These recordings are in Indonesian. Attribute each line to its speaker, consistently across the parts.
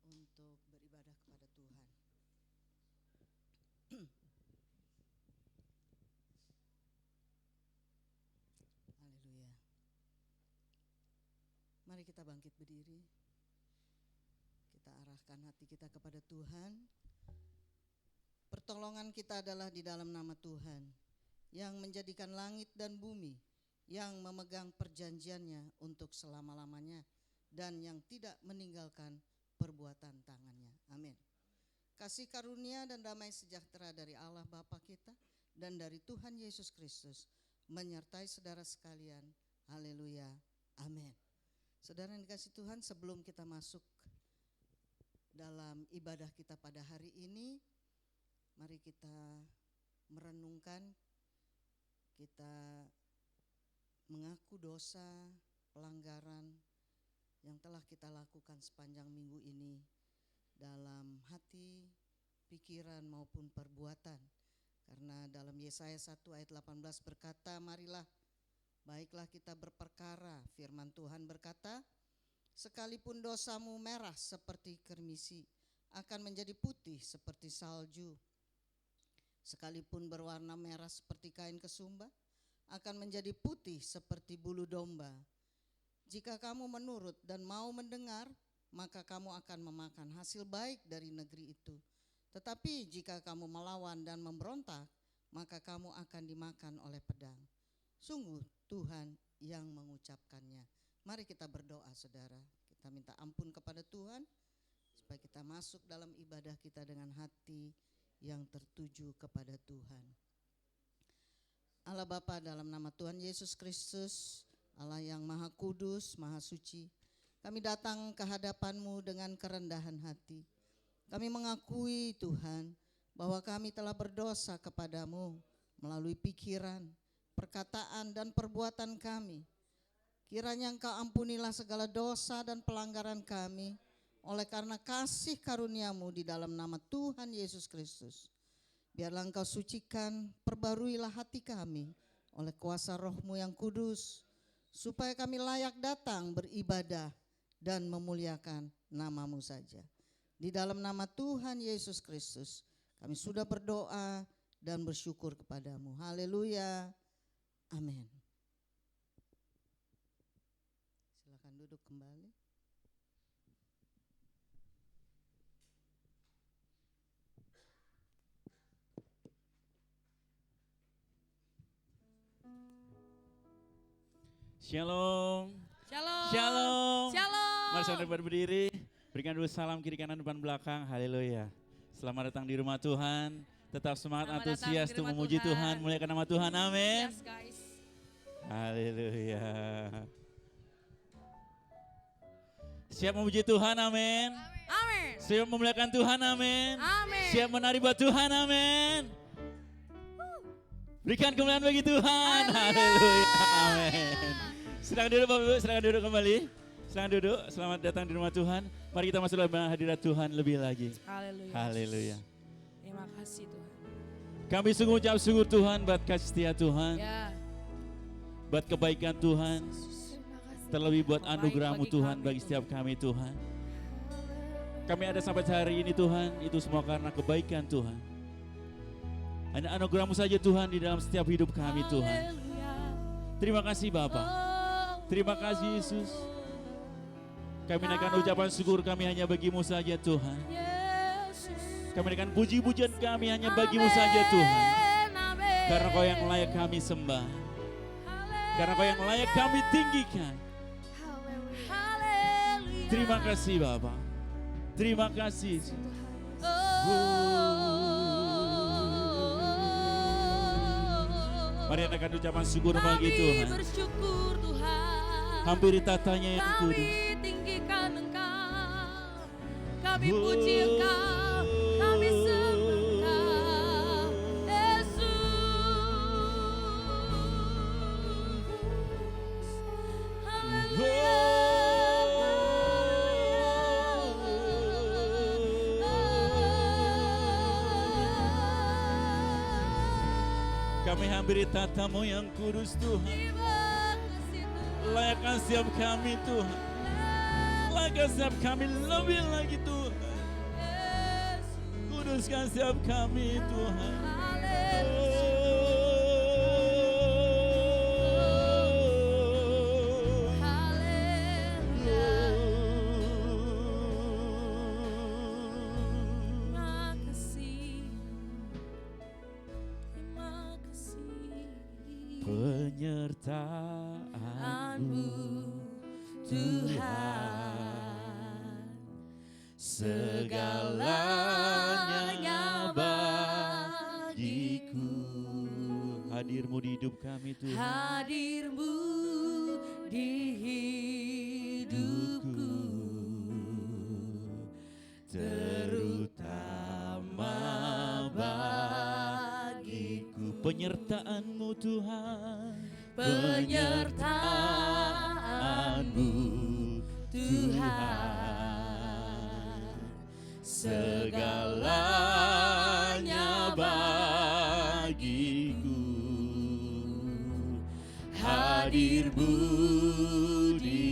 Speaker 1: untuk beribadah kepada Tuhan. Haleluya. Mari kita bangkit berdiri. Kita arahkan hati kita kepada Tuhan. Pertolongan kita adalah di dalam nama Tuhan yang menjadikan langit dan bumi, yang memegang perjanjiannya untuk selama-lamanya dan yang tidak meninggalkan perbuatan tangannya. Amin. Kasih karunia dan damai sejahtera dari Allah Bapa kita dan dari Tuhan Yesus Kristus menyertai saudara sekalian. Haleluya. Amin. Saudara yang dikasihi Tuhan, sebelum kita masuk dalam ibadah kita pada hari ini, mari kita merenungkan, kita mengaku dosa, pelanggaran yang telah kita lakukan sepanjang minggu ini dalam hati, pikiran maupun perbuatan. Karena dalam Yesaya 1 ayat 18 berkata, marilah baiklah kita berperkara. Firman Tuhan berkata, sekalipun dosamu merah seperti kermisi, akan menjadi putih seperti salju. Sekalipun berwarna merah seperti kain kesumba, akan menjadi putih seperti bulu domba. Jika kamu menurut dan mau mendengar, maka kamu akan memakan hasil baik dari negeri itu. Tetapi jika kamu melawan dan memberontak, maka kamu akan dimakan oleh pedang. Sungguh Tuhan yang mengucapkannya. Mari kita berdoa saudara. Kita minta ampun kepada Tuhan supaya kita masuk dalam ibadah kita dengan hati yang tertuju kepada Tuhan. Allah Bapa, dalam nama Tuhan Yesus Kristus, Allah yang Maha Kudus, Maha Suci, kami datang ke hadapan-Mu dengan kerendahan hati. Kami mengakui Tuhan bahwa kami telah berdosa kepadamu melalui pikiran, perkataan dan perbuatan kami. Kiranya Engkau ampunilah segala dosa dan pelanggaran kami oleh karena kasih karunia-Mu di dalam nama Tuhan Yesus Kristus. Biarlah Engkau sucikan, perbaruilah hati kami oleh kuasa Roh-Mu yang kudus, supaya kami layak datang beribadah dan memuliakan nama-Mu saja. Di dalam nama Tuhan Yesus Kristus kami sudah berdoa dan bersyukur kepadamu. Haleluya. Amin. Silakan duduk kembali.
Speaker 2: Shalom.
Speaker 3: Shalom.
Speaker 2: Shalom.
Speaker 3: Shalom.
Speaker 2: Mari saudara berdiri, berikan dulu salam kiri kanan depan belakang. Haleluya. Selamat datang di rumah Tuhan. Tetap semangat,
Speaker 3: Selamat
Speaker 2: antusias
Speaker 3: datang di
Speaker 2: untuk
Speaker 3: rumah
Speaker 2: memuji
Speaker 3: Tuhan.
Speaker 2: Tuhan, muliakan nama Tuhan. Amin.
Speaker 3: Yes, guys.
Speaker 2: Haleluya. Siap memuji Tuhan, amin.
Speaker 3: Amin.
Speaker 2: Siap memuliakan Tuhan, amin.
Speaker 3: Amin.
Speaker 2: Siap menari buat Tuhan, amin. Berikan kemuliaan bagi Tuhan. Haleluya. Amin. Silakan duduk Bapak Ibu, silakan duduk kembali. Silakan duduk, selamat datang di rumah Tuhan. Mari kita masuk dalam hadirat Tuhan lebih lagi.
Speaker 3: Haleluya.
Speaker 2: Haleluya.
Speaker 3: Terima kasih Tuhan.
Speaker 2: Kami sungguh ucap syukur Tuhan buat kasih setia Tuhan,
Speaker 3: Ya.
Speaker 2: buat kebaikan Tuhan, terlebih buat
Speaker 3: Baik
Speaker 2: anugerah-Mu
Speaker 3: bagi
Speaker 2: Tuhan
Speaker 3: kami,
Speaker 2: bagi
Speaker 3: Tuhan.
Speaker 2: setiap kami Tuhan. Kami ada sampai hari ini Tuhan, itu semua karena kebaikan Tuhan. Hanya anugerah-Mu saja Tuhan di dalam setiap hidup kami Tuhan.
Speaker 3: Haleluya.
Speaker 2: Terima kasih Bapa. Terima kasih Yesus. Kami naikkan ucapan syukur kami hanya bagi-Mu saja Tuhan.
Speaker 3: Yesus.
Speaker 2: Kami naikkan puji-pujian kami hanya bagi-Mu saja Tuhan.
Speaker 3: Amin.
Speaker 2: Karena Kau yang layak kami sembah. Karena Kau yang layak kami tinggikan.
Speaker 3: Haleluya.
Speaker 2: Terima kasih Bapa. Terima kasih Yesus. Mari naikkan ucapan syukur bagi Tuhan.
Speaker 3: Kami bersyukur Tuhan.
Speaker 2: Hampiri tatanya yang
Speaker 3: Kami
Speaker 2: kudus.
Speaker 3: tinggikan Engkau, kami puji Engkau, kami sembah Engkau, Yesus. Haleluya.
Speaker 2: Kami hampiri tatamu yang kudus Tuhan.
Speaker 3: Terima kasih Tuhan.
Speaker 2: Layakkan setiap kami Tuhan. Layakkan kuduskan setiap kami lebih lagi Tuhan. Kuduskan setiap kami Tuhan. Penyertaan-Mu Tuhan, segalanya bagiku. Hadir-Mu di hidup kami Tuhan.
Speaker 3: Hadir-Mu di hidupku,
Speaker 2: terutama bagiku. Penyertaan-Mu Tuhan,
Speaker 3: penyertaan-Mu Tuhan,
Speaker 2: segalanya bagiku. Hadir-Mu di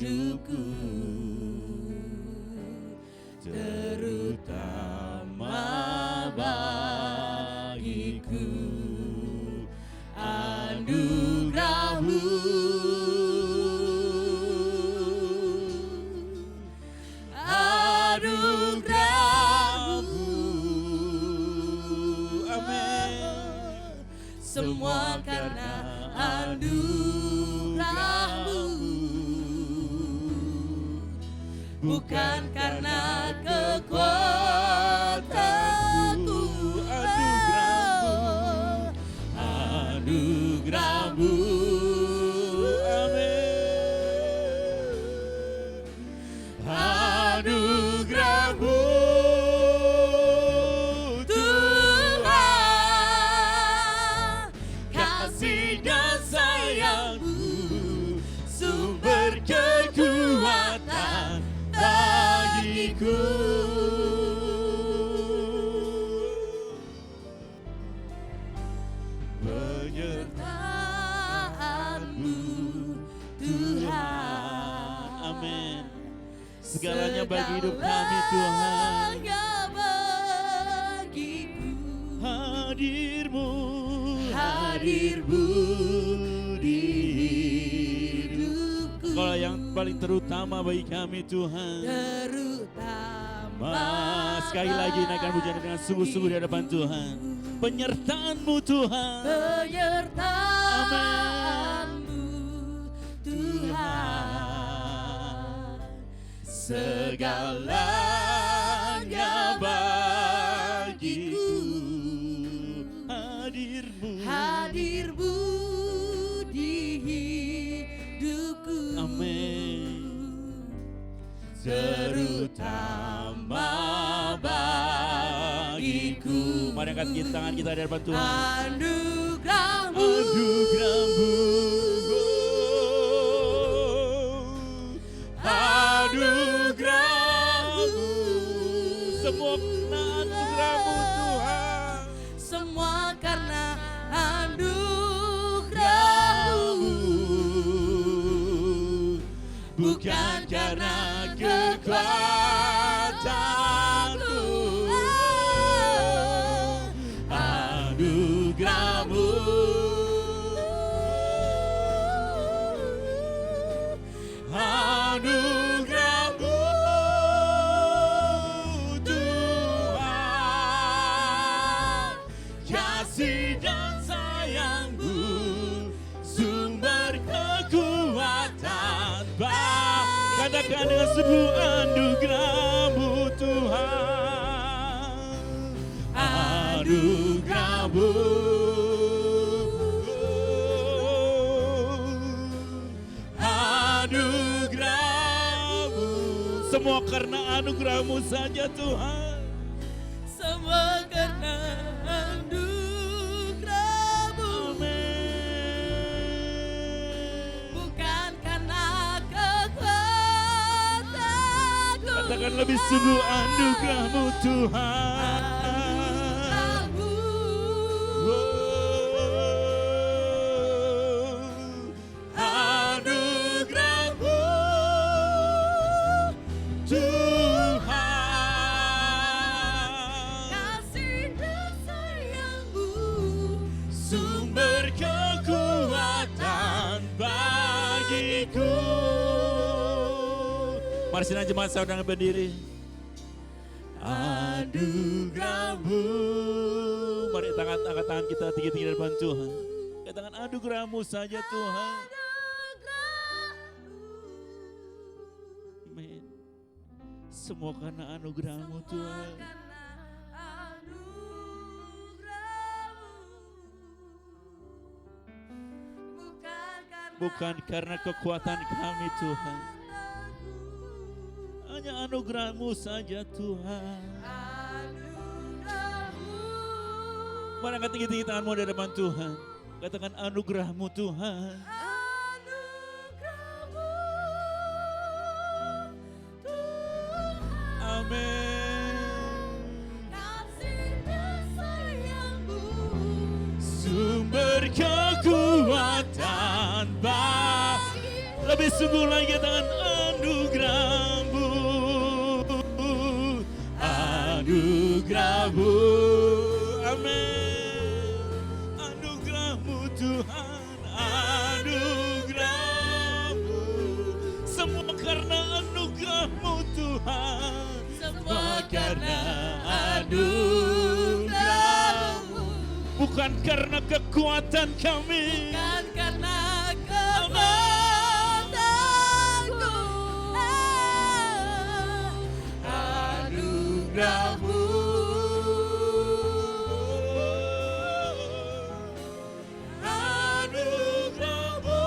Speaker 2: hidupku, terutama bagiku. Anugerah-Mu, anugerah-Mu, amin.
Speaker 3: semua karena anugerah-Mu, bukan karena kekuatanku.
Speaker 2: Anugerah-Mu, amin. Anugerah-Mu Tuhan, kasih dan sayang-Mu, sumber kekuatan bagiku.
Speaker 3: Penyertaan-Mu Tuhan,
Speaker 2: Amin. Segalanya bagi hidup kami Tuhan.
Speaker 3: bagiku.
Speaker 2: Hadir-Mu, hadir-Mu di hidupku. Kalau yang paling terutama bagi kami Tuhan.
Speaker 3: Terutama
Speaker 2: Sekali lagi naikkan pujian dengan sungguh-sungguh di hadapan Tuhan. Penyertaan-Mu Tuhan,
Speaker 3: penyertaan-Mu Tuhan,
Speaker 2: segalanya bagiku. Hadir-Mu,
Speaker 3: hadir-Mu di hidupku,
Speaker 2: amin. Terutama bagiku. Mari angkat tangan kita di hadapan Tuhan.
Speaker 3: Anugerah-Mu,
Speaker 2: Anugerah-Mu, anugerah-Mu, semua karena anugerah-Mu Tuhan.
Speaker 3: semua karena anugerah-Mu,
Speaker 2: Bukan karena kekuatanku. Anugerah-Mu, anugerah-Mu Tuhan, kasih dan sayang-Mu, sumber kekuatan. Katakan dengan sungguh, anugerah-Mu Tuhan, anugerah-Mu, anugerah-Mu, semua karena anugerah-Mu saja Tuhan.
Speaker 3: semua karena anugerah-Mu,
Speaker 2: Amin.
Speaker 3: bukan karena kekuatanku.
Speaker 2: Katakan lebih sungguh, anugerah-Mu Tuhan.
Speaker 3: Anugerah-Mu,
Speaker 2: Anugerah-Mu, Mari senang jemaat saudara berdiri. Anugerah-Mu. Mari angkat tangan kita tinggi-tinggi di depan Tuhan. Katakan anugerah-Mu saja Tuhan. Amin. Semua karena anugerah-Mu Tuhan. Bukan karena kekuatan kami Tuhan. Hanya anugerah-Mu saja Tuhan. Mari angkat tinggi-tinggi tanganmu di depan Tuhan. Katakan anugerah-Mu Tuhan. Amin. Sumber kekuatan lebih sungguh lagi katakan anugerah-Mu. Anugerah-Mu. Amin. Anugerah-Mu Tuhan. Anugerah-Mu. Semua karena anugerah-Mu Tuhan. Semua karena anugerah-Mu. Bukan karena kekuatan kami.
Speaker 3: Bukan karena kekuatanku.
Speaker 2: Anugerah-Mu. Anugerah-Mu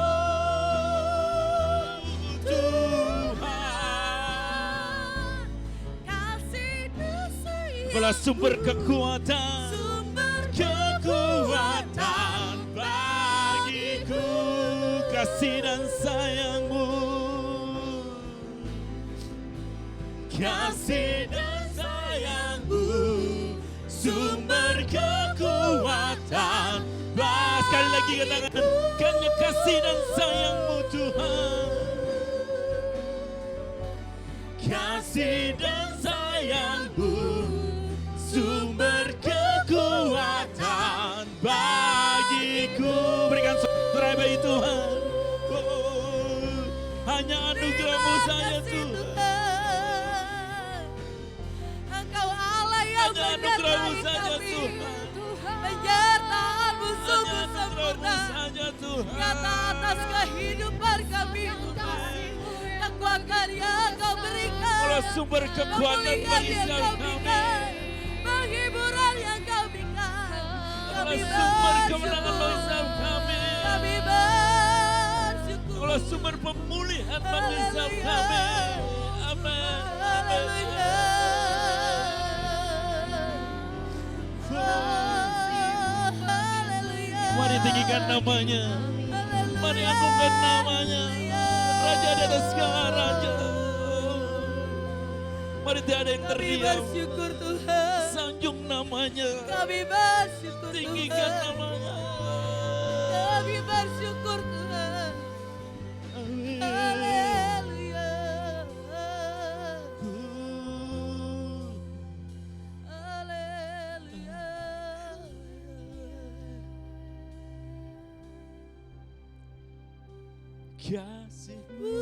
Speaker 2: Tuhan. Itulah sumber kekuatan. Kekuatan bagiku, kasih dan sayang-Mu. Kasih dan sayang-Mu, sumber kekuatan. Sekali lagi katakan, karena kasih dan sayang-Mu Tuhan. Kasih dan sayang-Mu, sumber kekuatan bagiku. Berikan sorak bagi Tuhan. Oh, hanya anugerah-Mu saja Tuhan.
Speaker 3: Engkau Allah yang
Speaker 2: Anugerah-Mu
Speaker 3: menyertai
Speaker 2: saja
Speaker 3: kami.
Speaker 2: Tuhan.
Speaker 3: Penyertaan-Mu sungguh
Speaker 2: Hanya
Speaker 3: sempurna.
Speaker 2: anugerah-Mu saja Tuhan.
Speaker 3: Nyata atas kehidupan kami Tuhan. Kekuatan yang Kau berikan.
Speaker 2: Allah sumber kekuatan
Speaker 3: Pemulihan
Speaker 2: bagi
Speaker 3: yang
Speaker 2: setiap
Speaker 3: Kau
Speaker 2: kami.
Speaker 3: berikan. Penghiburan yang Kau berikan.
Speaker 2: Allah
Speaker 3: Kami
Speaker 2: sumber kemenangan bagi
Speaker 3: bersyukur.
Speaker 2: setiap kami.
Speaker 3: Kami bersyukur.
Speaker 2: Allah sumber pemulihan bagi setiap kami. Amin.
Speaker 3: Haleluya.
Speaker 2: Mari tinggikan namanya. Mari agungkan namanya. Raja di atas segala raja. Mari tiada yang
Speaker 3: Kami
Speaker 2: terdiam.
Speaker 3: bersyukur Tuhan.
Speaker 2: Sanjung namanya.
Speaker 3: Kami bersyukur
Speaker 2: Tinggikan
Speaker 3: Tuhan.
Speaker 2: namanya.
Speaker 3: Kami bersyukur Tuhan.
Speaker 2: Amin.
Speaker 3: Haleluya. Haleluya.
Speaker 2: Kasih-Mu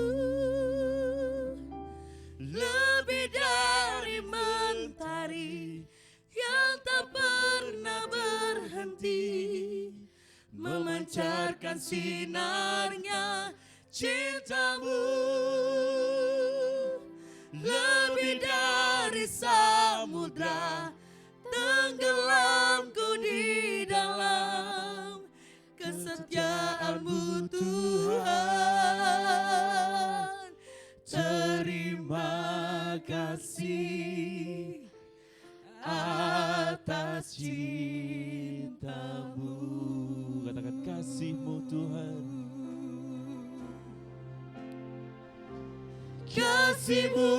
Speaker 3: Lebih dari mentari yang tak pernah berhenti, memancarkan sinarnya cinta-Mu. Lebih dari samudra tenggelamku di dalam kesetiaan-Mu Tuhan.
Speaker 2: terima kasih atas cinta-Mu. Katakan kasih-Mu Tuhan. Kasih-Mu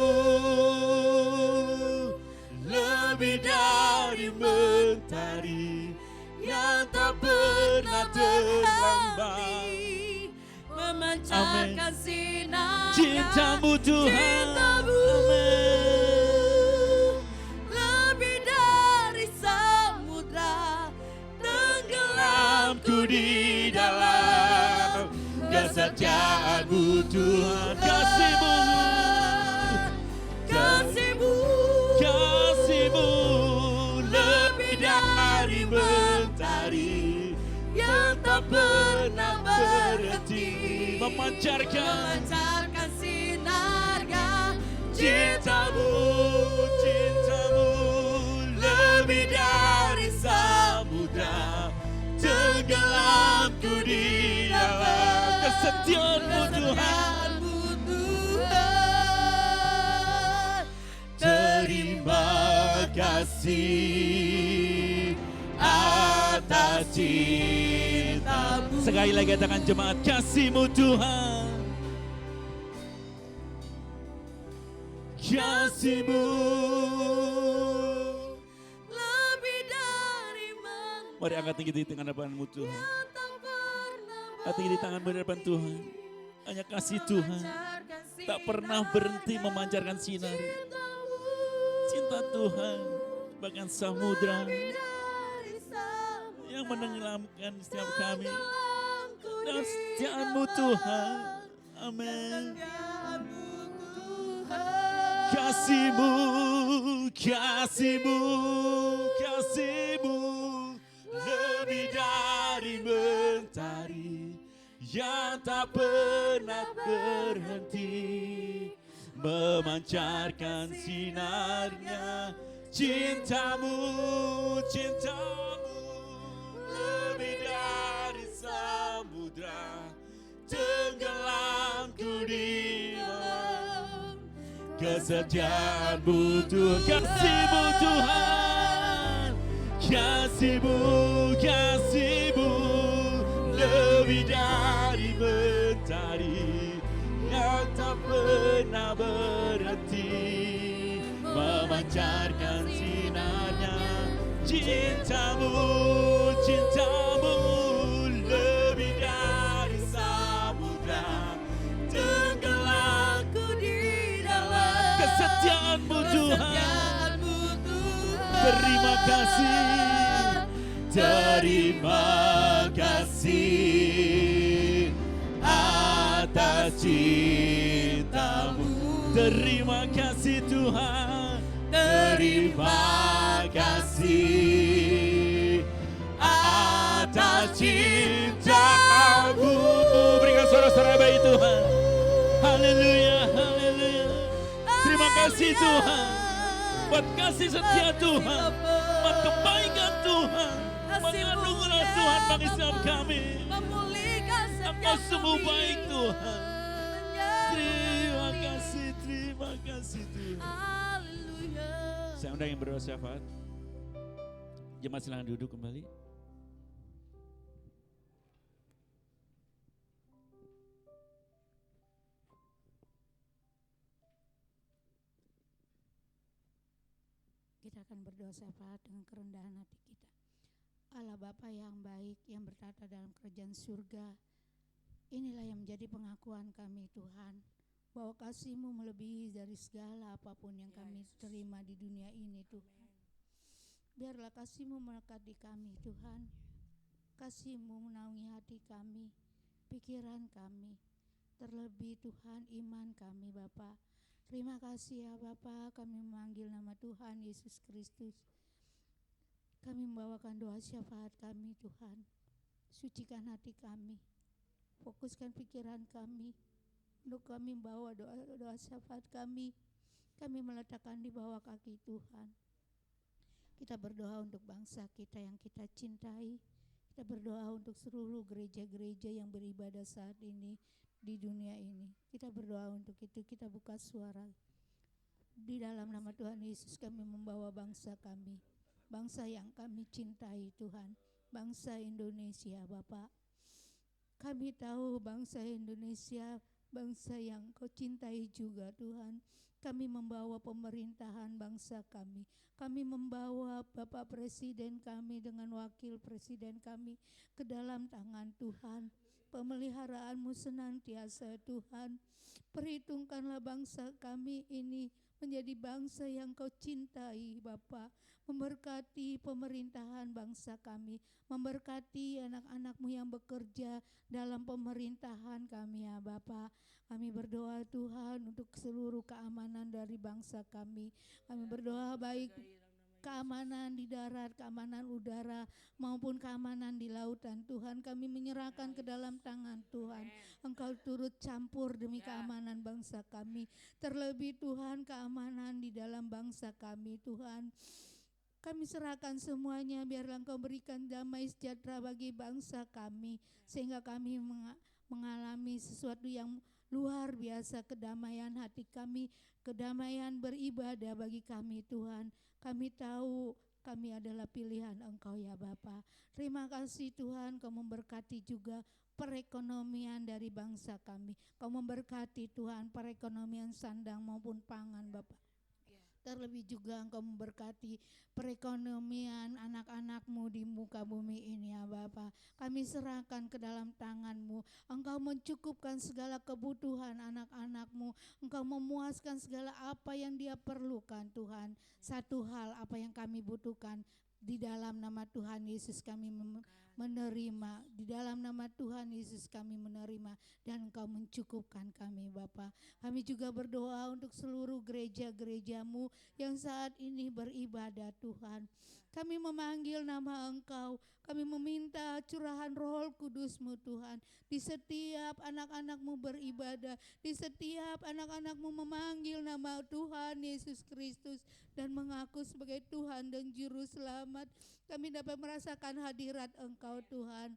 Speaker 2: lebih dari mentari yang tak pernah terlambat.
Speaker 3: Memancarkan sinar
Speaker 2: Cinta-Mu Tuhan.
Speaker 3: Cinta-Mu lebih dari samudra tenggelamku di dalam
Speaker 2: kesetiaan-Mu Tuhan. Kasih-Mu memancarkan
Speaker 3: sinarnya.
Speaker 2: cintamu, cintamu lebih dari samudra, tenggelamku di dalam kesetiaan-Mu Tuhan. Terima kasih atas cinta-Mu. Sekali lagi katakan jemaat, kasih-Mu Tuhan. Kasih-Mu
Speaker 3: lebih dari mana.
Speaker 2: Mari angkat tinggi di tangan hadapan-Mu Tuhan. Angkat tinggi di tangan hadapan Tuhan. Hanya kasih Tuhan tak pernah berhenti memancarkan sinar. Cinta Tuhan bahkan samudra yang menenggelamkan setiap kami dalam kesetiaan-Mu Tuhan. Amin. Kasih-Mu, kasih-Mu, kasih-Mu lebih dari mentari yang tak pernah berhenti memancarkan sinarnya. Cinta-Mu, cinta-Mu lebih dari samudra, tenggelamku di dalam kesetiaan-Mu Tuhan. Kasih-Mu Tuhan, kasih-Mu, kasih-Mu lebih dari mentari yang tak pernah berhenti memancarkan sinarnya. Cinta-Mu, cinta-Mu lebih dari samudra, tenggelamku di dalam kesetiaan-Mu Tuhan. Terima kasih, terima kasih atas cinta-Mu. Terima kasih Tuhan, terima kasih atas cinta-Mu. Berikan suara-suara baik Tuhan. Haleluya, haleluya. Terima kasih Tuhan buat kasih setia Tuhan, buat kebaikan Tuhan, menganugerah Tuhan bagi setiap kami. Engkau sungguh baik Tuhan. Terima kasih Tuhan. Saya undang yang berdoa syafaat. Jemaat silakan duduk kembali.
Speaker 4: Kita akan berdoa syafaat dengan kerendahan hati kita. Allah Bapa yang baik, yang bertata dalam kerajaan surga, inilah yang menjadi pengakuan kami Tuhan, bahwa kasih-Mu melebihi dari segala apapun yang kami terima di dunia ini Tuhan. Biarlah kasih-Mu melekat di kami Tuhan. Kasih-Mu menaungi hati kami, pikiran kami, terlebih Tuhan iman kami Bapa. Terima kasih ya Bapa, kami memanggil nama Tuhan Yesus Kristus. Kami membawakan doa syafaat kami Tuhan. Sucikan hati kami, fokuskan pikiran kami, untuk kami membawa doa syafaat kami. Kami meletakkan di bawah kaki Tuhan. Kita berdoa untuk bangsa kita yang kita cintai. Kita berdoa untuk seluruh gereja-gereja yang beribadah saat ini di dunia ini. Kita berdoa untuk itu, kita buka suara. Di dalam nama Tuhan Yesus kami membawa bangsa kami, bangsa yang kami cintai Tuhan, bangsa Indonesia Bapak. Kami tahu bangsa Indonesia, bangsa yang Kau cintai juga Tuhan. Kami membawa pemerintahan bangsa kami. Kami membawa Bapak Presiden kami dengan Wakil Presiden kami ke dalam tangan Tuhan. Pemeliharaanmu senantiasa Tuhan. Perhitungkanlah bangsa kami ini menjadi bangsa yang Kau cintai Bapa. Memberkati pemerintahan bangsa kami, memberkati anak-anak-Mu yang bekerja dalam pemerintahan kami ya Bapa. Kami berdoa Tuhan untuk seluruh keamanan dari bangsa kami. Kami berdoa baik keamanan di darat, keamanan udara, maupun keamanan di lautan. Tuhan, kami menyerahkan ke dalam tangan Tuhan. Engkau turut campur demi keamanan bangsa kami. Terlebih Tuhan, keamanan di dalam bangsa kami Tuhan. Kami serahkan semuanya, biarlah Engkau berikan damai sejahtera bagi bangsa kami, sehingga kami mengalami sesuatu yang luar biasa, kedamaian hati kami, kedamaian beribadah bagi kami Tuhan. Kami tahu kami adalah pilihan Engkau ya Bapa. Terima kasih Tuhan, Kau memberkati juga perekonomian dari bangsa kami. Kau memberkati Tuhan perekonomian sandang maupun pangan Bapa. Terlebih juga Engkau memberkati perekonomian anak-anak-Mu di muka bumi ini ya Bapa. Kami serahkan ke dalam tangan-Mu. Engkau mencukupkan segala kebutuhan anak-anak-Mu. Engkau memuaskan segala apa yang dia perlukan Tuhan. Satu hal apa yang kami butuhkan, di dalam nama Tuhan Yesus kami menerima, di dalam nama Tuhan Yesus kami menerima, dan Engkau mencukupkan kami Bapa. Kami juga berdoa untuk seluruh gereja-gereja-Mu yang saat ini beribadah Tuhan. Kami memanggil nama Engkau, kami meminta curahan Roh Kudus-Mu Tuhan. Di setiap anak-anak-Mu beribadah, di setiap anak-anak-Mu memanggil nama Tuhan Yesus Kristus dan mengaku sebagai Tuhan dan Juru Selamat, kami dapat merasakan hadirat Engkau Tuhan.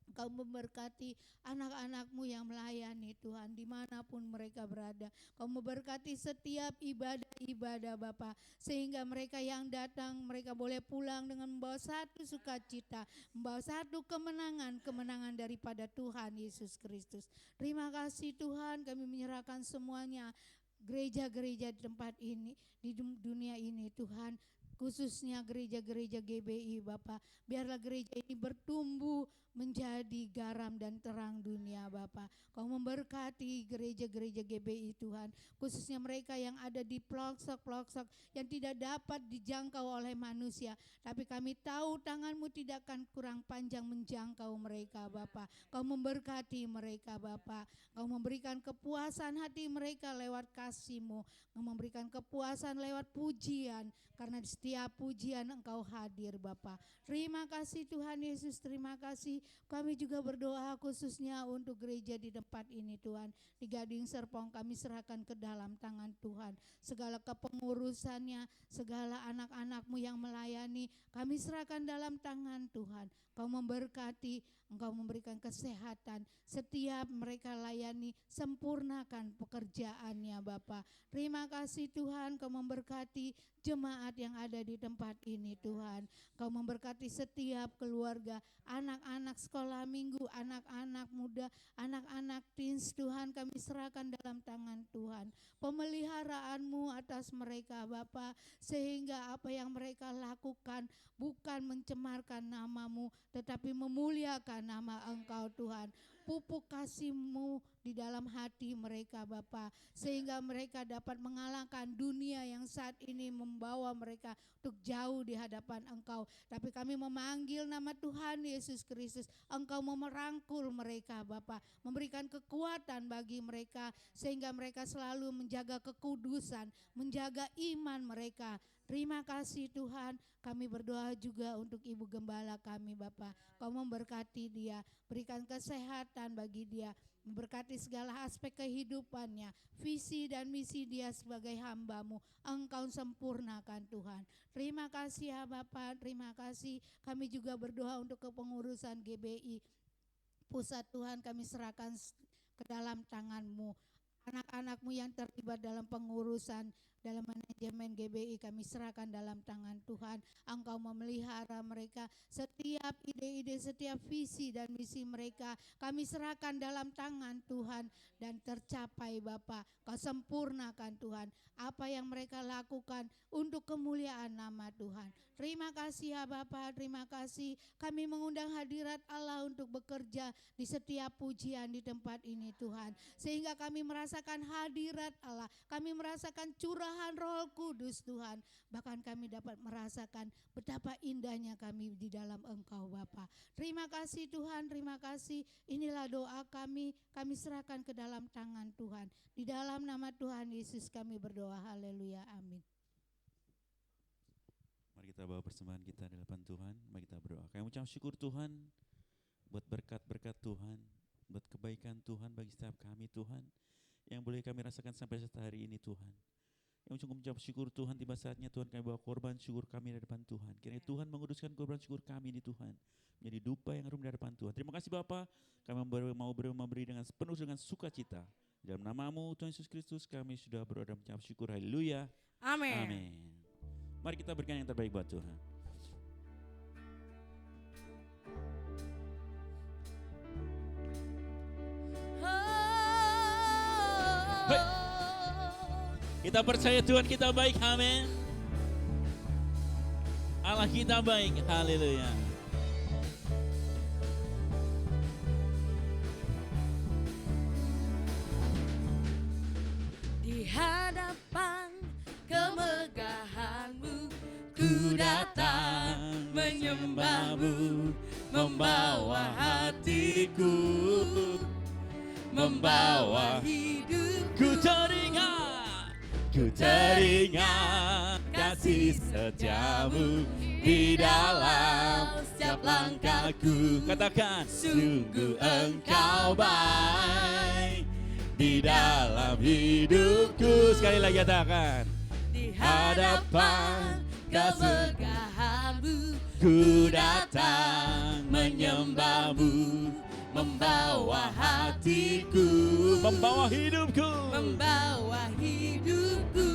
Speaker 4: Engkau memberkati anak-anak-Mu yang melayani Tuhan dimanapun mereka berada. Kau memberkati setiap ibadah-ibadah Bapa, sehingga mereka yang datang mereka boleh pulang dengan membawa satu sukacita, membawa satu kemenangan daripada Tuhan Yesus Kristus. Terima kasih Tuhan, kami menyerahkan semuanya gereja-gereja di tempat ini, di dunia ini Tuhan, khususnya gereja-gereja GBI Bapa. Biarlah gereja ini bertumbuh menjadi garam dan terang dunia Bapa. Kau memberkati gereja-gereja GBI Tuhan, khususnya mereka yang ada di pelosok-pelosok yang tidak dapat dijangkau oleh manusia. Tapi kami tahu tangan-Mu tidak akan kurang panjang menjangkau mereka Bapa. Kau memberkati mereka Bapa. Kau memberikan kepuasan hati mereka lewat kasih-Mu. Kau memberikan kepuasan lewat pujian, karena di setiap pujian Engkau hadir Bapa. Terima kasih Tuhan Yesus, terima kasih. Kami juga berdoa khususnya untuk gereja di tempat ini Tuhan. Di Gading Serpong kami serahkan ke dalam tangan Tuhan. Segala kepengurusannya, segala anak-anak-Mu yang melayani, kami serahkan dalam tangan Tuhan. Kau memberkati, Engkau memberikan kesehatan. Setiap mereka layani, sempurnakan pekerjaannya Bapa. Terima kasih Tuhan, Kau memberkati jemaat yang ada di tempat ini Tuhan. Kau memberkati setiap keluarga, anak-anak sekolah minggu, anak-anak muda, anak-anak teens Tuhan, kami serahkan dalam tangan Tuhan. Pemeliharaan-Mu atas mereka Bapa, sehingga apa yang mereka lakukan bukan mencemarkan nama-Mu, tetapi memuliakan nama Engkau Tuhan. Pupuk kasih-Mu di dalam hati mereka Bapa, sehingga mereka dapat mengalahkan dunia yang saat ini membawa mereka untuk jauh di hadapan Engkau. Tapi kami memanggil nama Tuhan Yesus Kristus, Engkau merangkul mereka Bapa, memberikan kekuatan bagi mereka, sehingga mereka selalu menjaga kekudusan, menjaga iman mereka. Terima kasih Tuhan, kami berdoa juga untuk Ibu Gembala kami Bapa. Kau memberkati dia, berikan kesehatan bagi dia, memberkati segala aspek kehidupannya, visi dan misi dia sebagai hamba-Mu, Engkau sempurnakan Tuhan. Terima kasih ya Bapa, terima kasih. Kami juga berdoa untuk kepengurusan GBI Pusat Tuhan, kami serahkan ke dalam tangan-Mu. Anak-anak-Mu yang terlibat dalam pengurusan, dalam manajemen GBI kami serahkan dalam tangan Tuhan. Engkau memelihara mereka, setiap ide-ide, setiap visi dan misi mereka kami serahkan dalam tangan Tuhan, dan tercapai Bapa. Kau sempurnakan Tuhan apa yang mereka lakukan untuk kemuliaan nama Tuhan. Terima kasih ya Bapa, terima kasih. Kami mengundang hadirat Allah untuk bekerja di setiap pujian di tempat ini Tuhan, sehingga kami merasakan hadirat Allah, kami merasakan curahan Roh Kudus Tuhan. Bahkan kami dapat merasakan betapa indahnya kami di dalam Engkau Bapa. Terima kasih Tuhan, terima kasih. Inilah doa kami serahkan ke dalam tangan Tuhan. Di dalam nama Tuhan Yesus kami berdoa, haleluya, amin.
Speaker 2: Mari kita bawa persembahan kita di hadapan Tuhan. Mari kita berdoa. Kami ucap syukur Tuhan buat berkat-berkat Tuhan, buat kebaikan Tuhan bagi setiap kami Tuhan, yang boleh kami rasakan sampai saat hari ini Tuhan. Yang cukup mengucap syukur Tuhan, tiba saatnya Tuhan kami bawa korban syukur kami di hadapan Tuhan. Kiranya Tuhan menguduskan korban syukur kami ini Tuhan, menjadi dupa yang harum di hadapan Tuhan. Terima kasih Bapa, kami mau memberi dengan penuh dengan sukacita. Dalam nama-Mu Tuhan Yesus Kristus kami sudah berdoa dan mengucap syukur. Haleluya.
Speaker 3: Amin.
Speaker 2: Amin. Mari kita berikan yang terbaik buat Tuhan. Hey. Kita percaya Tuhan kita baik, amin. Allah kita baik, haleluya.
Speaker 3: Di hadapan kemegahan-Mu ku datang menyembah-Mu, membawa hatiku, membawa hidupku.
Speaker 2: Ku teringat kasih setiamu di dalam setiap langkahku. Katakan, sungguh Engkau baik di dalam hidupku. Sekali lagi katakan,
Speaker 3: Di hadapan kemegahan-Mu
Speaker 2: ku datang menyembah-Mu, membawa hatiku, membawa hidupku,
Speaker 3: membawa hidupku.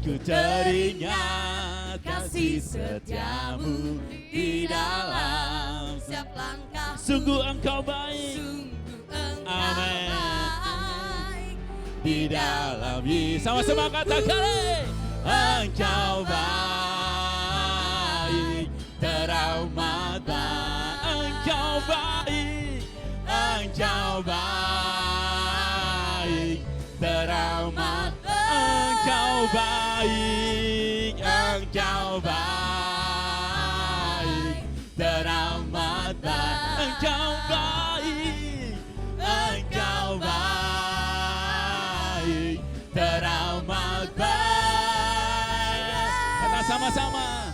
Speaker 2: Ku teringat kasih setiamu di dalam
Speaker 3: setiap langkah.
Speaker 2: Sungguh Engkau baik,
Speaker 3: Sungguh Engkau
Speaker 2: amin.
Speaker 3: baik
Speaker 2: Di dalam sama-sama katakan, Engkau baik, teramat baik. Engkau baik, Engkau baik, teramat. Engkau baik, Engkau baik, teramat baik. Engkau baik, Engkau baik, teramat baik. Kata sama-sama,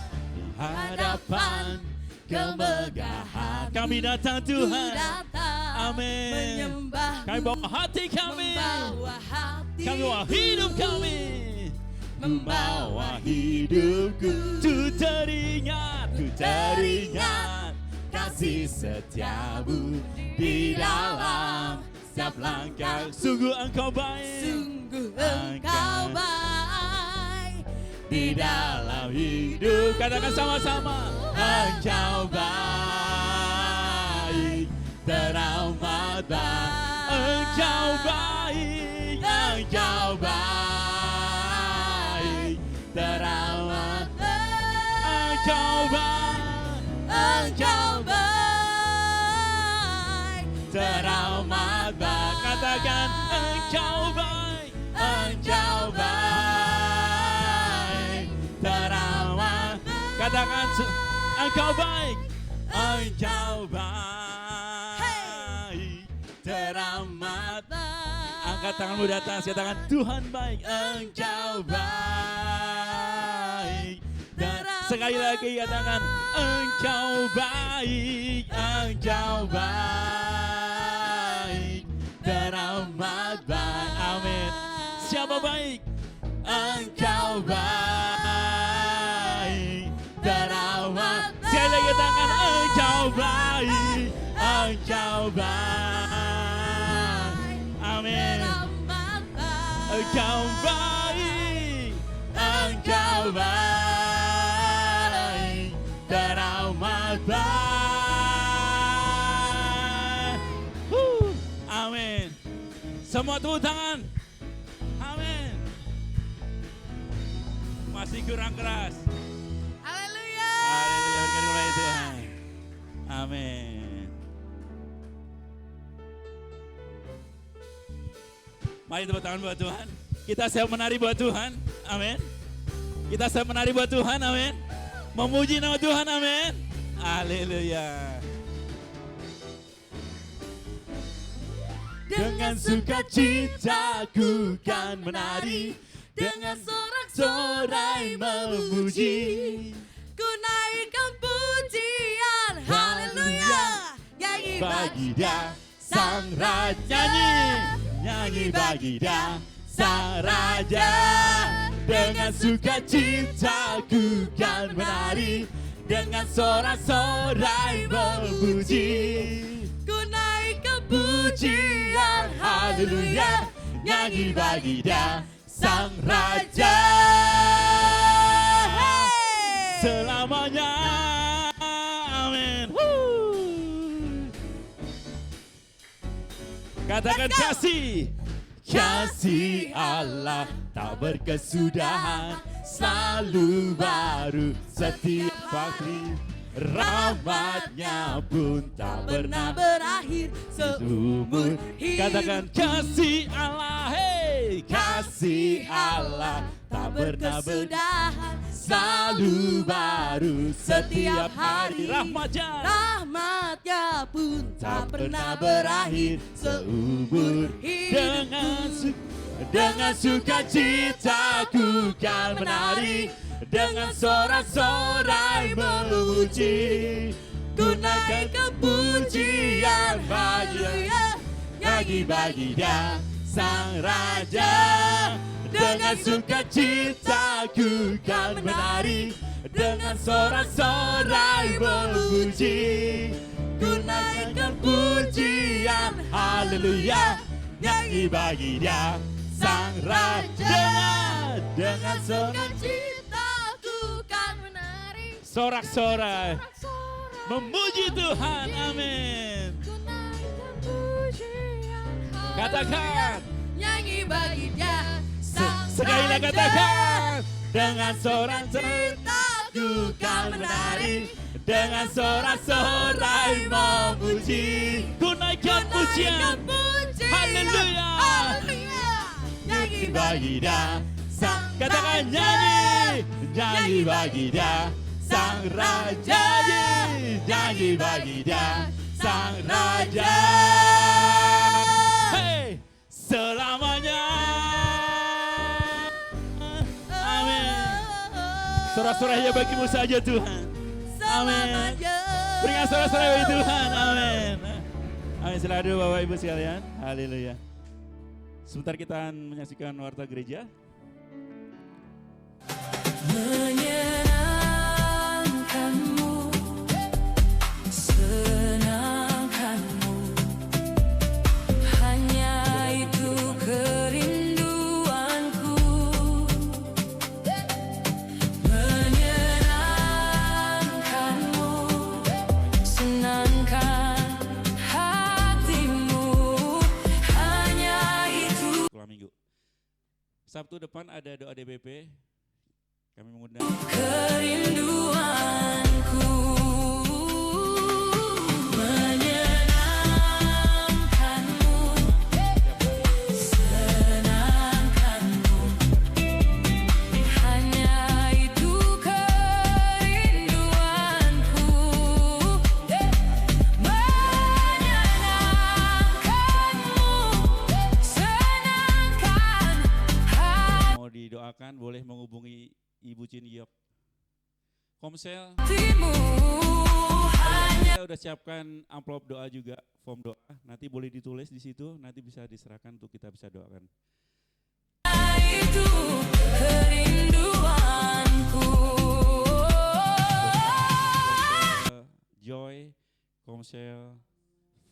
Speaker 2: hadapan kemegahan kami datang Tuhan. Amin.
Speaker 3: Menyembah,
Speaker 2: Kami bawa hati kami,
Speaker 3: membawa hati,
Speaker 2: kami bawa hidup kami, membawa hidupku. Ku teringat kasih setiamu di dalam setiap langkah. Sungguh Engkau baik,
Speaker 3: sungguh Engkau baik
Speaker 2: di dalam hidup. Katakan sama-sama, Engkau baik, teramat baik. Engkau baik, Engkau baik, teramat. Engkau baik,
Speaker 3: Engkau baik
Speaker 2: teramat baik. Katakan, Engkau baik, Engkau baik, teramat. Katakan, Engkau baik, Engkau baik, teramat. Angkat tanganmu di atas, katakan, Tuhan baik, Engkau baik. Dan sekali lagi katakan, Engkau baik, Engkau baik, teramat baik. Amin. Siapa baik? Engkau baik, teramat. Sekali lagi katakan, Engkau baik, Engkau baik. Amin. Engkau baik, Engkau baik, teramat baik. Amin. Semua tepuk tangan. Amin. Masih kurang keras.
Speaker 3: Haleluya.
Speaker 2: Haleluya, berikan mulai Tuhan. Amin. Mari tepuk tangan buat Tuhan. Kita siap menari buat Tuhan. Amin. Kita siap menari buat Tuhan. Amin. Memuji nama Tuhan. Amin. Haleluya. Dengan sukacita ku kan menari,
Speaker 3: dengan
Speaker 2: sorai memuji.
Speaker 3: Ku naikkan pujian, haleluya. Nyanyi
Speaker 2: Bagi dia sang raja, nyanyi bagi dia sang raja. Dengan sukacita ku kan menari, dengan sorak-sorai memuji.
Speaker 3: Ku naikkan
Speaker 2: Pujian, haleluya, nyanyi bagi dia sang raja. Selamanya, amin. Katakan kasih. Kasih Allah tak berkesudahan, selalu baru setiap hari. Rahmatnya pun tak pernah
Speaker 3: berakhir
Speaker 2: seumur
Speaker 3: hidup.
Speaker 2: Katakan kasih Allah, hey, kasih Allah tak pernah
Speaker 3: berkesudahan,
Speaker 2: selalu baru setiap hari.
Speaker 3: Rahmatnya pun
Speaker 2: tak pernah berakhir seumur hidup. Dengan sukacita ku kan menari, dengan sorak-sorai memuji. Ku naikkan pujian, haleluya, nyanyi bagi dia sang raja. Dengan sukacita ku kan menari, dengan sorak-sorai memuji. Ku naikkan pujian, haleluya, nyanyi bagi dia sang raja. Dengan
Speaker 3: sukacitaku kan menari,
Speaker 2: sorak-sorai memuji Tuhan, amin.
Speaker 3: ku naikkan pujian,
Speaker 2: Katakan
Speaker 3: nyanyi bagi dia sang
Speaker 2: sekali lagi,
Speaker 3: raja.
Speaker 2: katakan dengan sorak-sorai kan menari, dengan sorak-sorai memuji. Ku naikkan pujian, haleluya,
Speaker 3: nyanyi
Speaker 2: bagi dia sang, katakan nyanyi, nyanyi bagi dia sang raja, nyanyi bagi dia sang raja. Hey, selamanya, amin. Sorak-sorainya bagimu saja Tuhan, amin. Berikan sorak-sorai bagi Tuhan, amin. Amin, selalu Bapak Ibu sekalian, haleluya. Sebentar kita menyaksikan warta gereja.
Speaker 3: Menyenangkanmu, senangkanmu, hanya itu kerinduanku. Menyenangkanmu, senangkan hatimu, hanya itu.
Speaker 2: Sekolah minggu. Sabtu depan ada doa DBP. Kami mengundang
Speaker 3: Kerinduanku menyenangkanmu, senangkanmu, hanya itu kerinduanku. Menyenangkanmu, senangkan hatimu.
Speaker 2: mau didoakan boleh menghubungi Ibu Cin Giok. Komsel, saya udah siapkan amplop doa juga, form doa. Nanti boleh ditulis di situ, nanti bisa diserahkan untuk kita bisa doakan.
Speaker 3: Itu kerinduanku.
Speaker 2: Joy, Komsel,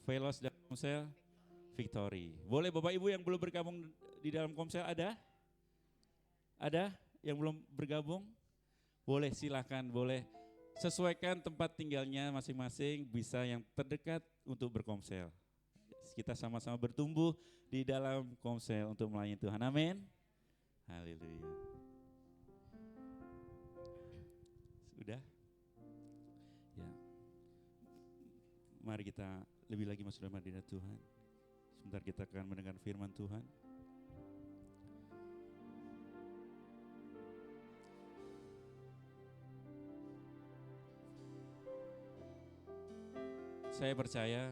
Speaker 2: Velos dan Komsel, Victory. Boleh Bapak Ibu yang belum bergabung di dalam Komsel ada? Ada yang belum bergabung? Boleh, silakan, boleh. Sesuaikan tempat tinggalnya masing-masing, bisa yang terdekat untuk berkomsel. Kita sama-sama bertumbuh di dalam komsel untuk melayani Tuhan, amin. Haleluya. Sudah? Ya. Mari kita lebih lagi masuk dalam hadirat Tuhan. Sebentar kita akan mendengar firman Tuhan. Saya percaya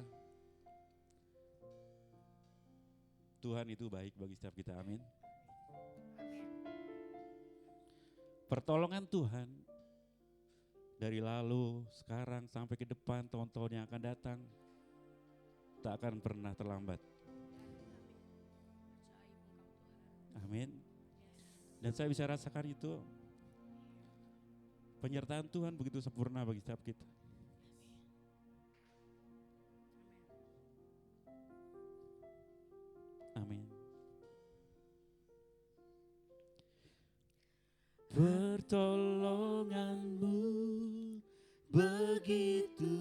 Speaker 2: Tuhan itu baik bagi setiap kita, amin. pertolongan Tuhan dari lalu, sekarang sampai ke depan, tahun-tahun yang akan datang tak akan pernah terlambat. Amin. Dan saya bisa rasakan itu, penyertaan Tuhan begitu sempurna bagi setiap kita. Amin. Pertolonganmu begitu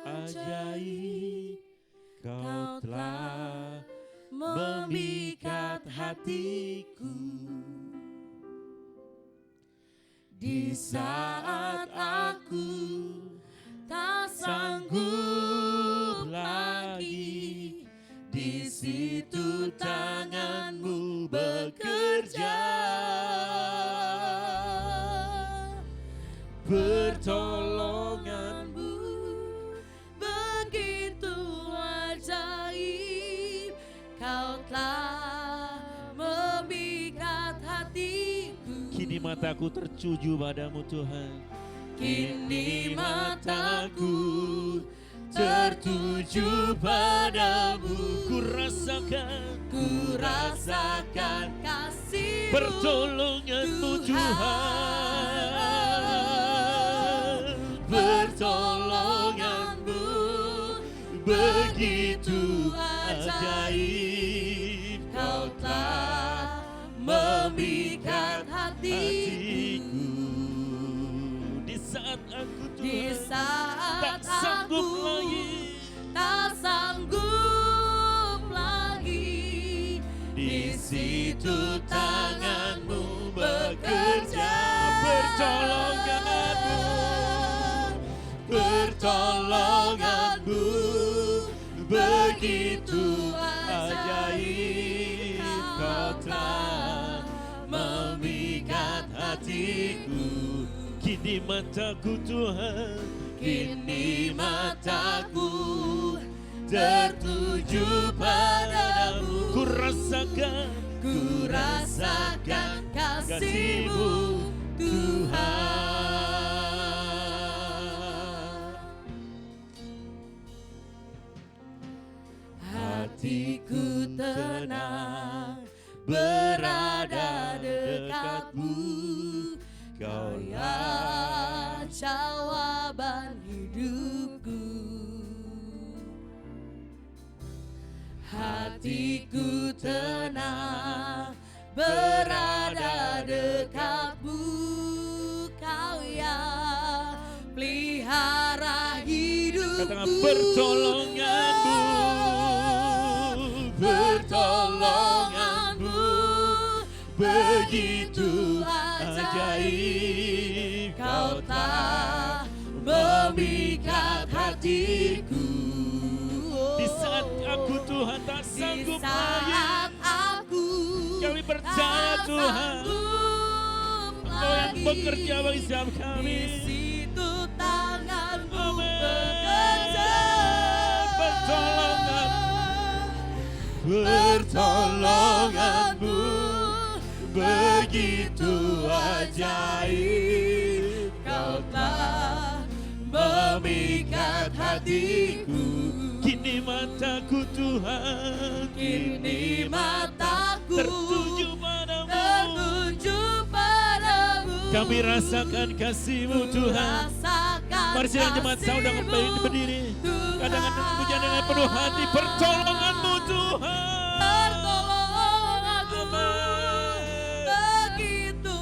Speaker 2: ajaib, Kau telah memikat hatiku. Di saat aku tak sanggup lagi, di situ tanganmu bekerja. Pertolonganmu
Speaker 3: begitu ajaib, Kau telah memikat hatiku.
Speaker 2: Kini mataku tertuju padamu Tuhan.
Speaker 3: Kini mataku
Speaker 2: tertuju padamu. Ku rasakan
Speaker 3: kasih-Mu,
Speaker 2: pertolonganmu Tuhan. Pertolonganmu begitu ajaib, Kau telah memikat hatiku. Di saat aku
Speaker 3: di
Speaker 2: Tuhan
Speaker 3: saat
Speaker 2: tak sanggup
Speaker 3: aku
Speaker 2: lagi,
Speaker 3: tak sanggup lagi,
Speaker 2: di situ tanganmu bekerja. Pertolonganmu begitu ajaib, Kau telah memikat hatiku. Kini mataku Tuhan, kini mataku tertuju padamu. Ku rasakan kasih-Mu Tuhan. Hatiku tenang berada dekat-Mu, Kau
Speaker 3: ya jawaban hidupku. Hatiku tenang berada dekat-Mu, Kau yang pelihara hidupku.
Speaker 2: Katakan pertolonganmu, pertolonganmu begitu ajaib, Kau telah memikat hatiku. Di saat aku Tuhan tak sanggup lagi, kami percaya Tuhan, Kau yang bekerja bagi setiap kami.
Speaker 3: Di situ tangan-Mu
Speaker 2: Amin.
Speaker 3: bekerja.
Speaker 2: Pertolonganmu begitu ajaib, Kau telah memikat hatiku. Kini mataku Tuhan,
Speaker 3: Kini mataku
Speaker 2: tertuju padamu. Kami rasakan kasih-Mu Tuhan. Mari sidang jemaat saudara kembali berdiri. Kadang-kadang pujian dengan penuh hati. Pertolongan-Mu Tuhan.
Speaker 3: Pertolongan-Mu begitu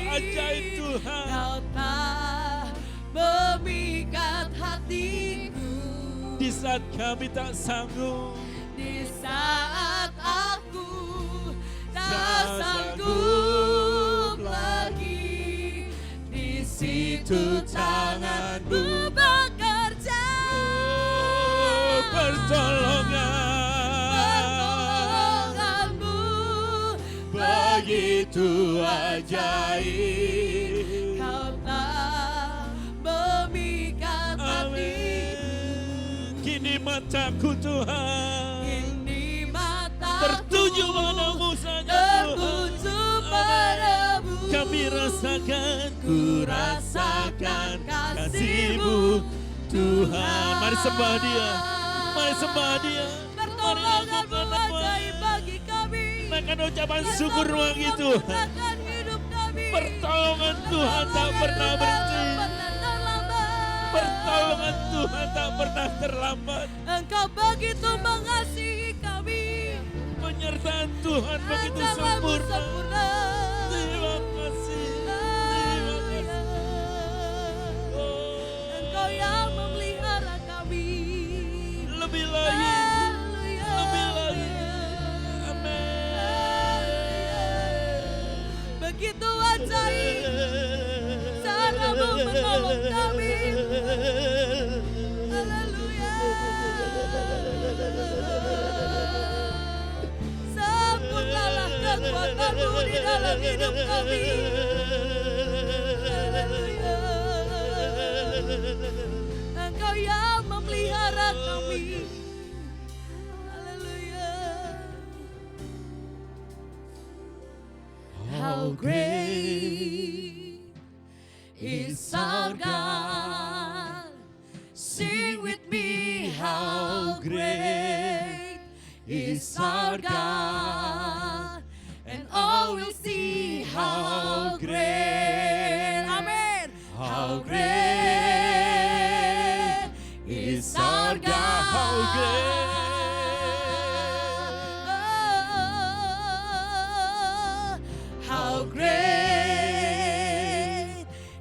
Speaker 2: ajaib Tuhan.
Speaker 3: Kau tak memikat hatiku.
Speaker 2: Di saat kami tak sanggup,
Speaker 3: Di saat aku tak sanggup lagi, di situ tangan-Mu bekerja. Pertolongan-Mu
Speaker 2: begitu ajaib.
Speaker 3: Kau tak memikat hatiku.
Speaker 2: Kini mataku Tuhan
Speaker 3: Kini mataku
Speaker 2: tertuju padamu saja Tuhan.
Speaker 3: tertuju padamu.
Speaker 2: Kami ku rasakan kasih-Mu Tuhan. Mari sembah Dia, mari sembah Dia.
Speaker 3: Pertolongan-Mu ajaib bagi kami.
Speaker 2: Naikkan ucapan syukur bagi Tuhan.
Speaker 3: Sempurnakan hidup kami.
Speaker 2: Pertolongan Tuhan tak pernah berhenti.
Speaker 3: Pernah terlambat.
Speaker 2: Pertolongan Tuhan tak pernah terlambat.
Speaker 3: Engkau begitu mengasihi kami.
Speaker 2: Penyertaan Tuhan begitu
Speaker 3: Ajaranmu
Speaker 2: sempurna.
Speaker 3: sempurna.
Speaker 2: Terima kasih. Terima kasih. Oh,
Speaker 3: Engkau yang memelihara kami.
Speaker 2: lebih lagi.
Speaker 3: Haleluya.
Speaker 2: Lebih lagi. Amin.
Speaker 3: Begitu ajaib cara-Mu menolong kami. Haleluya. Sempurnalah kekuatan-Mu di dalam hidup kami. Haleluya. Engkau yang memelihara kami. Haleluya. How great is our God. Sing with me, how great is our God. And all will see how great. Amen. How great is our God.
Speaker 2: How great.
Speaker 3: How great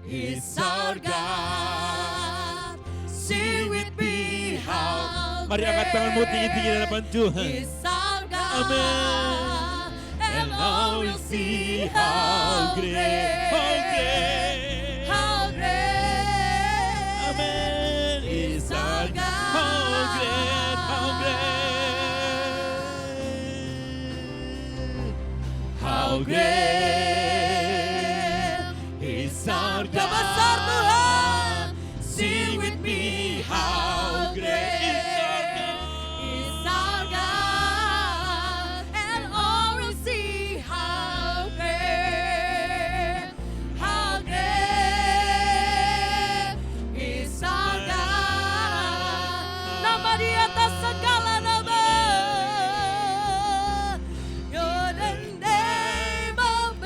Speaker 3: is our God. Sing with me, how
Speaker 2: Mari angkat tanganmu tinggi-tinggi di hadapan Tuhan.
Speaker 3: is our God.
Speaker 2: Amen.
Speaker 3: And all will see how great,
Speaker 2: how great,
Speaker 3: how great
Speaker 2: Amen.
Speaker 3: is our God.
Speaker 2: How great, how great.
Speaker 3: How great
Speaker 2: is our
Speaker 3: Kau besar Tuhan. Sing with me, how great is our God. And all will see how great is our God. Nama di atas segala nama. You're the name above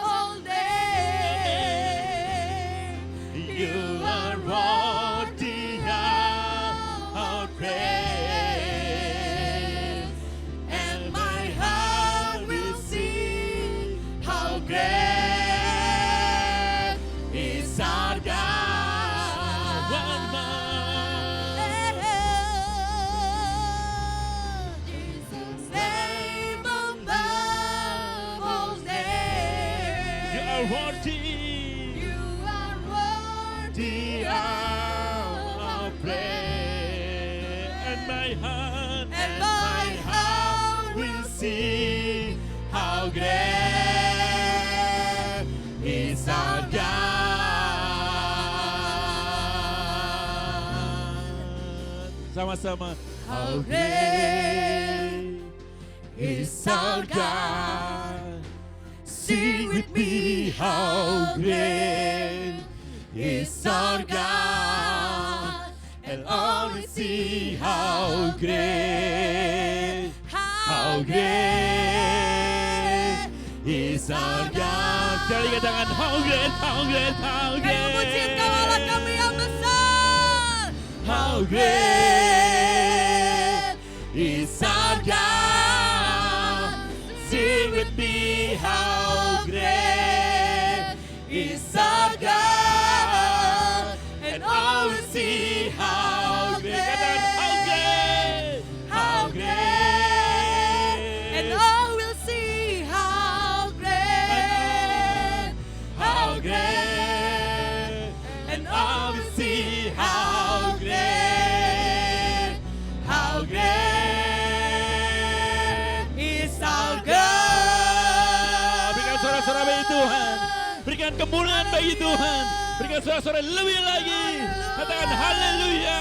Speaker 3: all names.
Speaker 2: You are worthy of our praise.
Speaker 3: And my heart will sing how great is our God.
Speaker 2: One more.
Speaker 3: Jesus' name above all names.
Speaker 2: You are worthy.
Speaker 3: You are worthy
Speaker 2: of
Speaker 3: of
Speaker 2: our praise. And my heart,
Speaker 3: And my heart
Speaker 2: will sing how great is our God. Sama-sama.
Speaker 3: How great
Speaker 2: is our God. Sing with me, how great is our God. And all will see how great, how great is our God. Sekali lagi tangan, how great, how great, how
Speaker 3: Kami memuji
Speaker 2: great.
Speaker 3: Engkau Allah kami yang besar.
Speaker 2: How great is our God. Sing with me, how great is our God. And all will see how great. Katakan, how great, how great.
Speaker 3: And all will see how great,
Speaker 2: How great,
Speaker 3: and all will see how
Speaker 2: great, how great
Speaker 3: is our God.
Speaker 2: Berikan sorak-sorak bagi Tuhan, berikan kemuliaan bagi Tuhan, berikan sorak-sorak lebih lagi. Katakan haleluya.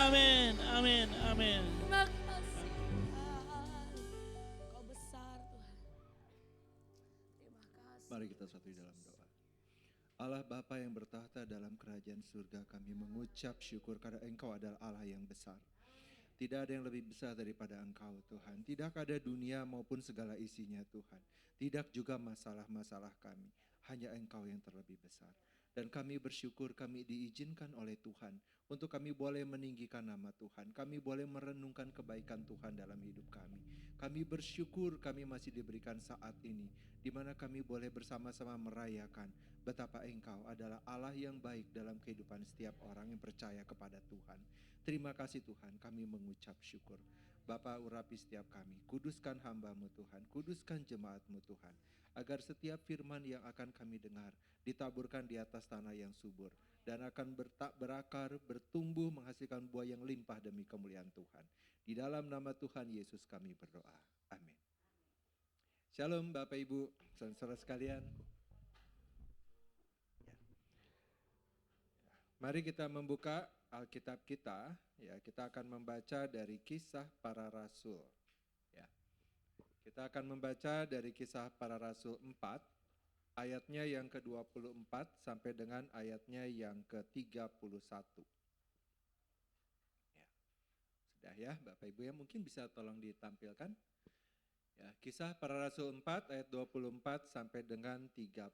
Speaker 2: Amin, amin, amin.
Speaker 3: Terima kasih Tuhan. Kau besar Tuhan. Terima kasih.
Speaker 5: Mari kita satu di dalam doa. Allah Bapa yang bertahta dalam kerajaan surga, kami mengucap syukur karena Engkau adalah Allah yang besar. Tidak ada yang lebih besar daripada Engkau Tuhan. Tidak ada dunia maupun segala isinya Tuhan. Tidak juga masalah-masalah kami. Hanya Engkau yang terlebih besar. Dan kami bersyukur kami diizinkan oleh Tuhan untuk kami boleh meninggikan nama Tuhan. Kami boleh merenungkan kebaikan Tuhan dalam hidup kami. Kami bersyukur kami masih diberikan saat ini, di mana kami boleh bersama-sama merayakan betapa Engkau adalah Allah yang baik dalam kehidupan setiap orang yang percaya kepada Tuhan. Terima kasih Tuhan, kami mengucap syukur. Bapa, urapi setiap kami, kuduskan hamba-Mu Tuhan, kuduskan jemaat-Mu Tuhan, agar setiap firman yang akan kami dengar ditaburkan di atas tanah yang subur dan akan berakar, bertumbuh, menghasilkan buah yang limpah demi kemuliaan Tuhan. Di dalam nama Tuhan Yesus kami berdoa. Amin. Shalom Bapak Ibu, saudara sekalian. Mari kita membuka Alkitab kita, ya, kita akan membaca dari Kisah Para Rasul. Ya. Kita akan membaca dari Kisah Para Rasul 4, ayatnya yang ke-24 sampai dengan ayatnya yang ke-31. Ya. Sudah ya, Bapak Ibu ya, mungkin bisa tolong ditampilkan. Ya, Kisah Para Rasul 4 ayat 24 sampai dengan 31.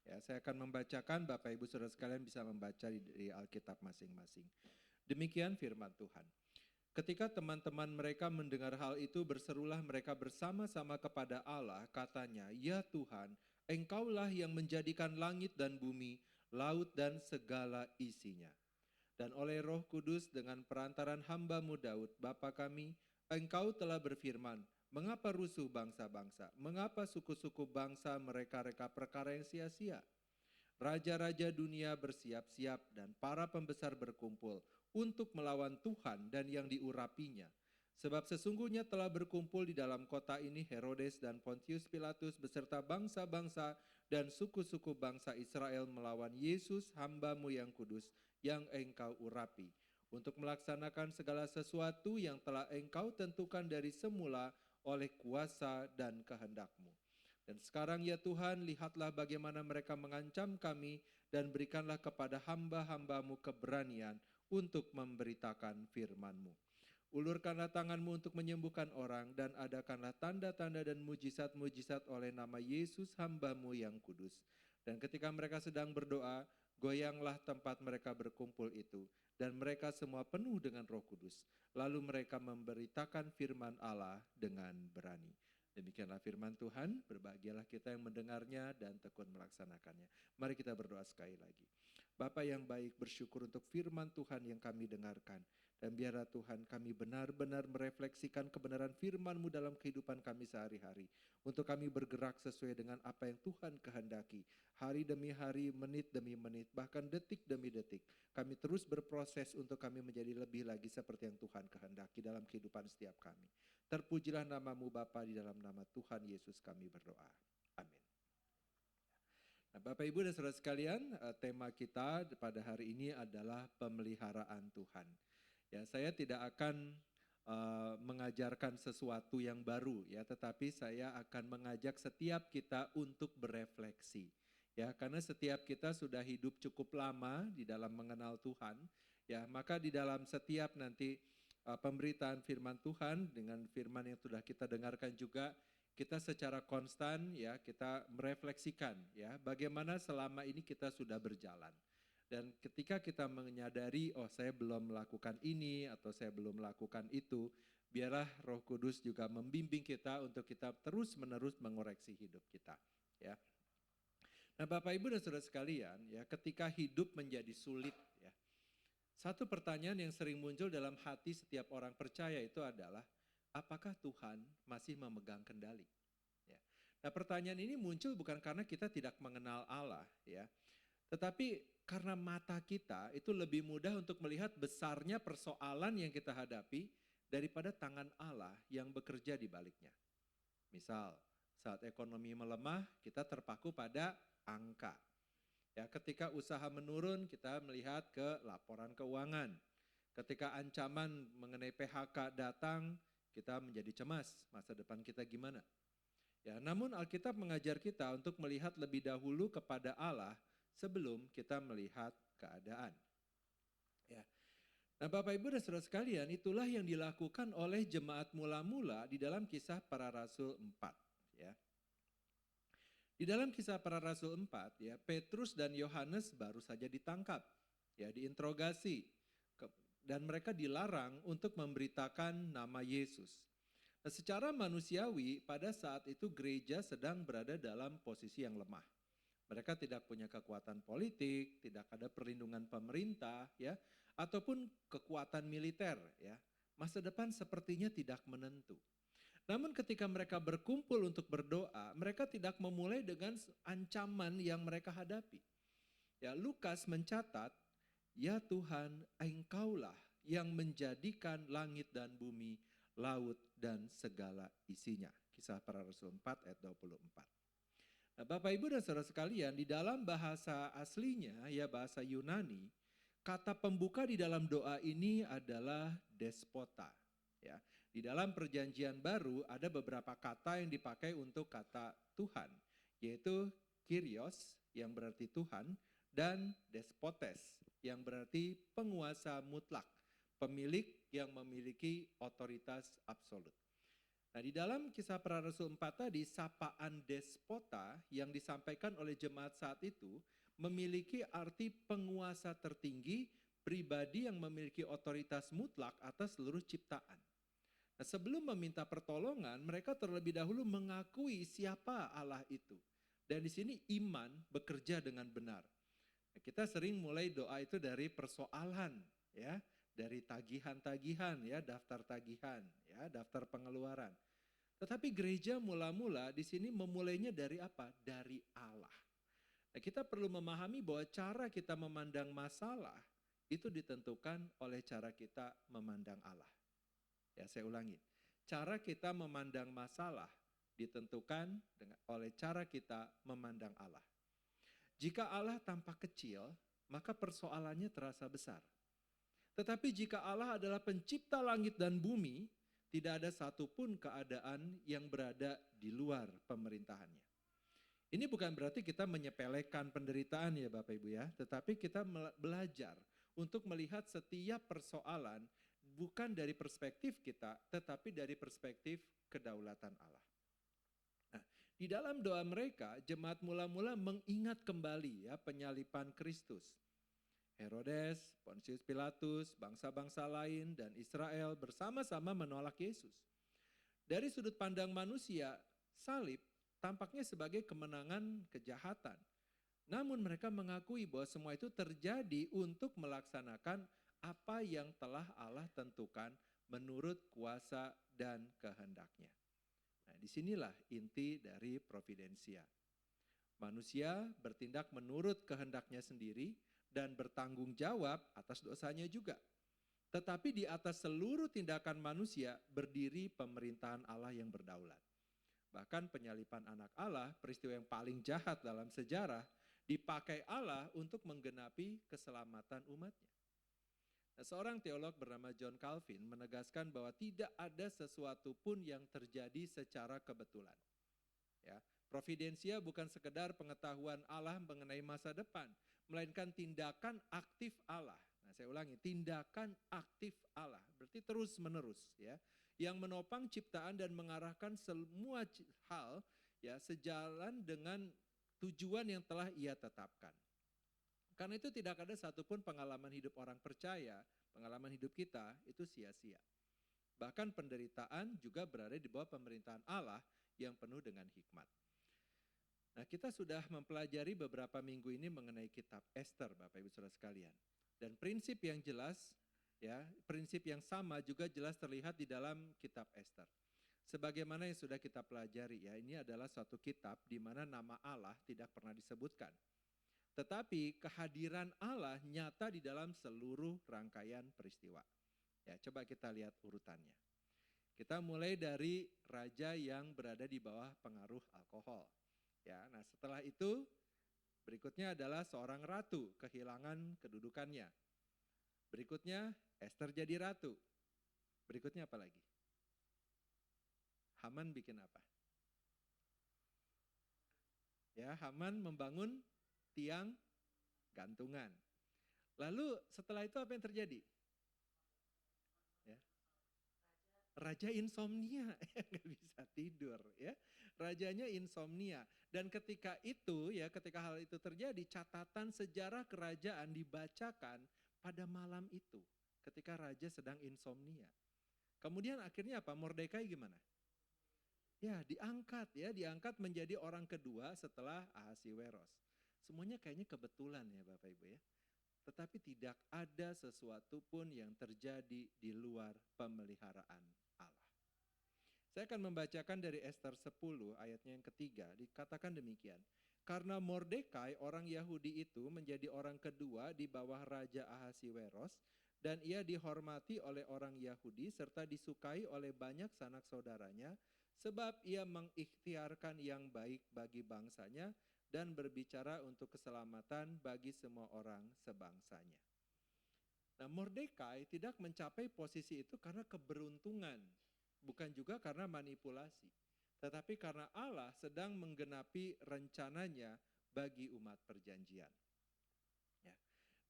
Speaker 5: Ya, saya akan membacakan, Bapak Ibu Saudara sekalian bisa membaca di Alkitab masing-masing. Demikian firman Tuhan. Ketika teman-teman mereka mendengar hal itu, berserulah mereka bersama-sama kepada Allah, katanya, "Ya Tuhan, Engkaulah yang menjadikan langit dan bumi, laut dan segala isinya. Dan oleh Roh Kudus dengan perantaran hamba-Mu Daud, Bapa kami, Engkau telah berfirman, mengapa rusuh bangsa-bangsa? Mengapa suku-suku bangsa mereka-reka perkara yang sia-sia? Raja-raja dunia bersiap-siap dan para pembesar berkumpul untuk melawan Tuhan dan yang diurapinya. Sebab sesungguhnya telah berkumpul di dalam kota ini Herodes dan Pontius Pilatus beserta bangsa-bangsa dan suku-suku bangsa Israel melawan Yesus hamba-Mu yang kudus yang Engkau urapi, untuk melaksanakan segala sesuatu yang telah Engkau tentukan dari semula oleh kuasa dan kehendak-Mu. Dan sekarang ya Tuhan, lihatlah bagaimana mereka mengancam kami dan berikanlah kepada hamba-hamba-Mu keberanian untuk memberitakan firman-Mu. Ulurkanlah tangan-Mu untuk menyembuhkan orang dan adakanlah tanda-tanda dan mujizat-mujizat oleh nama Yesus hamba-Mu yang kudus. Dan ketika mereka sedang berdoa, goyanglah tempat mereka berkumpul itu dan mereka semua penuh dengan Roh Kudus. Lalu mereka memberitakan firman Allah dengan berani. Demikianlah firman Tuhan, berbahagialah kita yang mendengarnya dan tekun melaksanakannya. Mari kita berdoa sekali lagi. Bapa yang baik, bersyukur untuk firman Tuhan yang kami dengarkan. Dan biarlah Tuhan kami benar-benar merefleksikan kebenaran firman-Mu dalam kehidupan kami sehari-hari. Untuk kami bergerak sesuai dengan apa yang Tuhan kehendaki. Hari demi hari, menit demi menit, bahkan detik demi detik. Kami terus berproses untuk kami menjadi lebih lagi seperti yang Tuhan kehendaki dalam kehidupan setiap kami. Terpujilah nama-Mu Bapa, di dalam nama Tuhan Yesus kami berdoa. Amin. Nah, Bapak Ibu dan Saudara sekalian, tema kita pada hari ini adalah pemeliharaan Tuhan. Ya, saya tidak akan mengajarkan sesuatu yang baru ya, tetapi saya akan mengajak setiap kita untuk berefleksi. Ya, karena setiap kita sudah hidup cukup lama di dalam mengenal Tuhan, ya, maka di dalam setiap nanti pemberitaan firman Tuhan dengan firman yang sudah kita dengarkan juga, kita secara konstan ya kita merefleksikan ya bagaimana selama ini kita sudah berjalan. Dan ketika kita menyadari, oh saya belum melakukan ini atau saya belum melakukan itu, biarlah Roh Kudus juga membimbing kita untuk kita terus-menerus mengoreksi hidup kita ya. Nah, Bapak Ibu dan Saudara sekalian, ya ketika hidup menjadi sulit ya, satu pertanyaan yang sering muncul dalam hati setiap orang percaya itu adalah, apakah Tuhan masih memegang kendali? Ya. Nah, pertanyaan ini muncul bukan karena kita tidak mengenal Allah, ya, tetapi karena mata kita itu lebih mudah untuk melihat besarnya persoalan yang kita hadapi daripada tangan Allah yang bekerja di baliknya. Misal, saat ekonomi melemah, kita terpaku pada angka. Ya, ketika usaha menurun, kita melihat ke laporan keuangan. Ketika ancaman mengenai PHK datang, kita menjadi cemas, masa depan kita gimana? Ya, namun Alkitab mengajar kita untuk melihat lebih dahulu kepada Allah sebelum kita melihat keadaan. Ya. Nah, Bapak Ibu dan Saudara sekalian, itulah yang dilakukan oleh jemaat mula-mula di dalam Kisah Para Rasul 4, ya. Di dalam Kisah Para Rasul 4, ya, Petrus dan Yohanes baru saja ditangkap, ya, diinterogasi, dan mereka dilarang untuk memberitakan nama Yesus. Nah, secara manusiawi pada saat itu gereja sedang berada dalam posisi yang lemah. Mereka tidak punya kekuatan politik, tidak ada perlindungan pemerintah, ya, ataupun kekuatan militer, ya. Masa depan sepertinya tidak menentu. Namun ketika mereka berkumpul untuk berdoa, mereka tidak memulai dengan ancaman yang mereka hadapi. Ya, Lukas mencatat, "Ya Tuhan, Engkaulah yang menjadikan langit dan bumi, laut dan segala isinya." Kisah Para Rasul 4 ayat 24. Nah, Bapak Ibu dan Saudara sekalian, di dalam bahasa aslinya, ya bahasa Yunani, kata pembuka di dalam doa ini adalah despota. Ya, di dalam Perjanjian Baru ada beberapa kata yang dipakai untuk kata Tuhan, yaitu Kyrios yang berarti Tuhan dan despotes yang berarti penguasa mutlak, pemilik yang memiliki otoritas absolut. Nah, di dalam Kisah Para Rasul 4 tadi, sapaan despota yang disampaikan oleh jemaat saat itu memiliki arti penguasa tertinggi, pribadi yang memiliki otoritas mutlak atas seluruh ciptaan. Nah, sebelum meminta pertolongan, mereka terlebih dahulu mengakui siapa Allah itu. Dan di sini iman bekerja dengan benar. Nah, kita sering mulai doa itu dari persoalan, ya, dari tagihan-tagihan, ya, daftar tagihan, ya, daftar pengeluaran. Tetapi gereja mula-mula di sini memulainya dari apa? Dari Allah. Nah, kita perlu memahami bahwa cara kita memandang masalah itu ditentukan oleh cara kita memandang Allah. Ya, saya ulangi. Cara kita memandang masalah ditentukan oleh cara kita memandang Allah. Jika Allah tampak kecil, maka persoalannya terasa besar. Tetapi jika Allah adalah pencipta langit dan bumi, tidak ada satupun keadaan yang berada di luar pemerintahannya. Ini bukan berarti kita menyepelekan penderitaan ya Bapak Ibu ya, tetapi kita belajar untuk melihat setiap persoalan bukan dari perspektif kita, tetapi dari perspektif kedaulatan Allah. Nah, di dalam doa mereka, jemaat mula-mula mengingat kembali ya penyaliban Kristus. Herodes, Pontius Pilatus, bangsa-bangsa lain, dan Israel bersama-sama menolak Yesus. Dari sudut pandang manusia, salib tampaknya sebagai kemenangan kejahatan. Namun mereka mengakui bahwa semua itu terjadi untuk melaksanakan apa yang telah Allah tentukan menurut kuasa dan kehendaknya. Nah, disinilah inti dari providensia. Manusia bertindak menurut kehendaknya sendiri, dan bertanggung jawab atas dosanya juga. Tetapi di atas seluruh tindakan manusia berdiri pemerintahan Allah yang berdaulat. Bahkan penyaliban anak Allah, peristiwa yang paling jahat dalam sejarah, dipakai Allah untuk menggenapi keselamatan umatnya. Nah, seorang teolog bernama John Calvin menegaskan bahwa tidak ada sesuatu pun yang terjadi secara kebetulan. Ya, providensia bukan sekedar pengetahuan Allah mengenai masa depan, melainkan tindakan aktif Allah. Nah, saya ulangi, tindakan aktif Allah, berarti terus menerus ya, yang menopang ciptaan dan mengarahkan semua hal ya sejalan dengan tujuan yang telah Ia tetapkan. Karena itu tidak ada satupun pengalaman hidup orang percaya, pengalaman hidup kita itu sia-sia. Bahkan penderitaan juga berada di bawah pemerintahan Allah yang penuh dengan hikmat. Nah, kita sudah mempelajari beberapa minggu ini mengenai kitab Ester, Bapak Ibu Saudara sekalian. Dan prinsip yang jelas, ya, prinsip yang sama juga jelas terlihat di dalam kitab Ester. Sebagaimana yang sudah kita pelajari, ya, ini adalah suatu kitab di mana nama Allah tidak pernah disebutkan. Tetapi kehadiran Allah nyata di dalam seluruh rangkaian peristiwa. Ya, coba kita lihat urutannya. Kita mulai dari raja yang berada di bawah pengaruh alkohol. Ya, nah setelah itu berikutnya adalah seorang ratu kehilangan kedudukannya. Berikutnya Ester jadi ratu. Berikutnya apa lagi? Haman bikin apa? Ya, Haman membangun tiang gantungan. Lalu setelah itu apa yang terjadi? Ya. Raja insomnia, nggak bisa tidur ya. Rajanya insomnia. Dan ketika itu ya, ketika hal itu terjadi, catatan sejarah kerajaan dibacakan pada malam itu. Ketika raja sedang insomnia. Kemudian akhirnya apa? Mordekai gimana? Ya diangkat menjadi orang kedua setelah Ahasiweros. Semuanya kayaknya kebetulan ya Bapak Ibu ya. Tetapi tidak ada sesuatu pun yang terjadi di luar pemeliharaan Allah. Saya akan membacakan dari Ester 10 ayatnya yang ketiga, dikatakan demikian. Karena Mordekai orang Yahudi itu menjadi orang kedua di bawah Raja Ahasiweros, dan ia dihormati oleh orang Yahudi serta disukai oleh banyak sanak saudaranya, sebab ia mengikhtiarkan yang baik bagi bangsanya dan berbicara untuk keselamatan bagi semua orang sebangsanya. Nah, Mordekai tidak mencapai posisi itu karena keberuntungan, bukan juga karena manipulasi, tetapi karena Allah sedang menggenapi rencananya bagi umat perjanjian. Ya.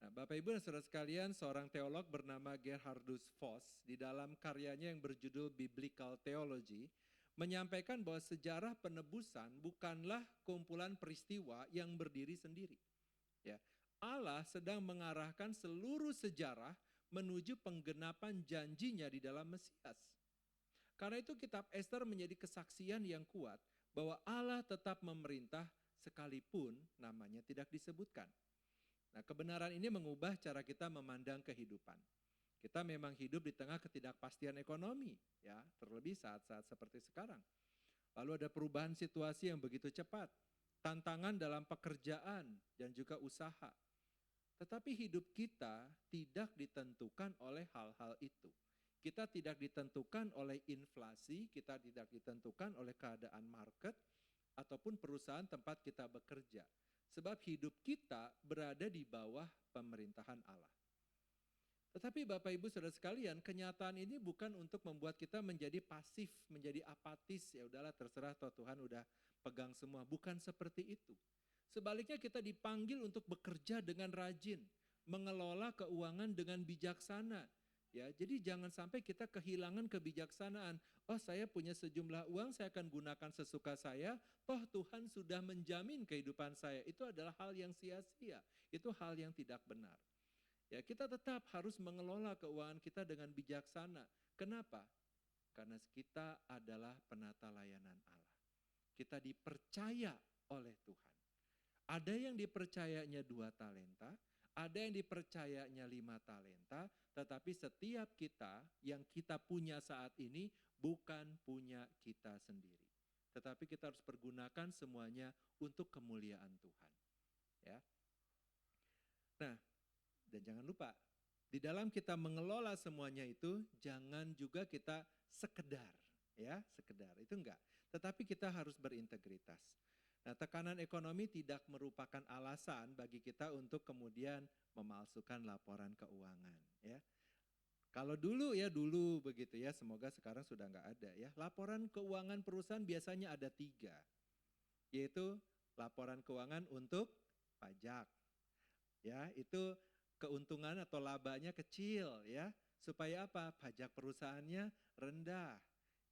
Speaker 5: Nah, Bapak Ibu dan Saudara sekalian, seorang teolog bernama Gerhardus Voss di dalam karyanya yang berjudul Biblical Theology menyampaikan bahwa sejarah penebusan bukanlah kumpulan peristiwa yang berdiri sendiri. Ya, Allah sedang mengarahkan seluruh sejarah menuju penggenapan janjinya di dalam Mesias. Karena itu kitab Ester menjadi kesaksian yang kuat bahwa Allah tetap memerintah sekalipun namanya tidak disebutkan. Nah, kebenaran ini mengubah cara kita memandang kehidupan. Kita memang hidup di tengah ketidakpastian ekonomi, ya, terlebih saat-saat seperti sekarang. Lalu ada perubahan situasi yang begitu cepat, tantangan dalam pekerjaan dan juga usaha. Tetapi hidup kita tidak ditentukan oleh hal-hal itu. Kita tidak ditentukan oleh inflasi, kita tidak ditentukan oleh keadaan market, ataupun perusahaan tempat kita bekerja. Sebab hidup kita berada di bawah pemerintahan Allah. Tetapi Bapak Ibu Saudara sekalian, kenyataan ini bukan untuk membuat kita menjadi pasif, menjadi apatis, ya udahlah terserah toh Tuhan udah pegang semua, bukan seperti itu. Sebaliknya kita dipanggil untuk bekerja dengan rajin, mengelola keuangan dengan bijaksana. Ya, jadi jangan sampai kita kehilangan kebijaksanaan. Oh, saya punya sejumlah uang, saya akan gunakan sesuka saya, toh Tuhan sudah menjamin kehidupan saya. Itu adalah hal yang sia-sia, itu hal yang tidak benar. Ya, kita tetap harus mengelola keuangan kita dengan bijaksana. Kenapa? Karena kita adalah penata layanan Allah. Kita dipercaya oleh Tuhan. Ada yang dipercayanya 2 talenta, ada yang dipercayanya 5 talenta, tetapi setiap kita yang kita punya saat ini bukan punya kita sendiri. Tetapi kita harus pergunakan semuanya untuk kemuliaan Tuhan. Ya. Nah, dan jangan lupa, di dalam kita mengelola semuanya itu, jangan juga kita sekedar, ya, sekedar, itu enggak. Tetapi kita harus berintegritas. Nah, tekanan ekonomi tidak merupakan alasan bagi kita untuk kemudian memalsukan laporan keuangan, ya. Kalau dulu begitu ya, semoga sekarang sudah enggak ada ya. Laporan keuangan perusahaan biasanya ada 3, yaitu laporan keuangan untuk pajak, ya, itu keuntungan atau labanya kecil ya, supaya apa? Pajak perusahaannya rendah.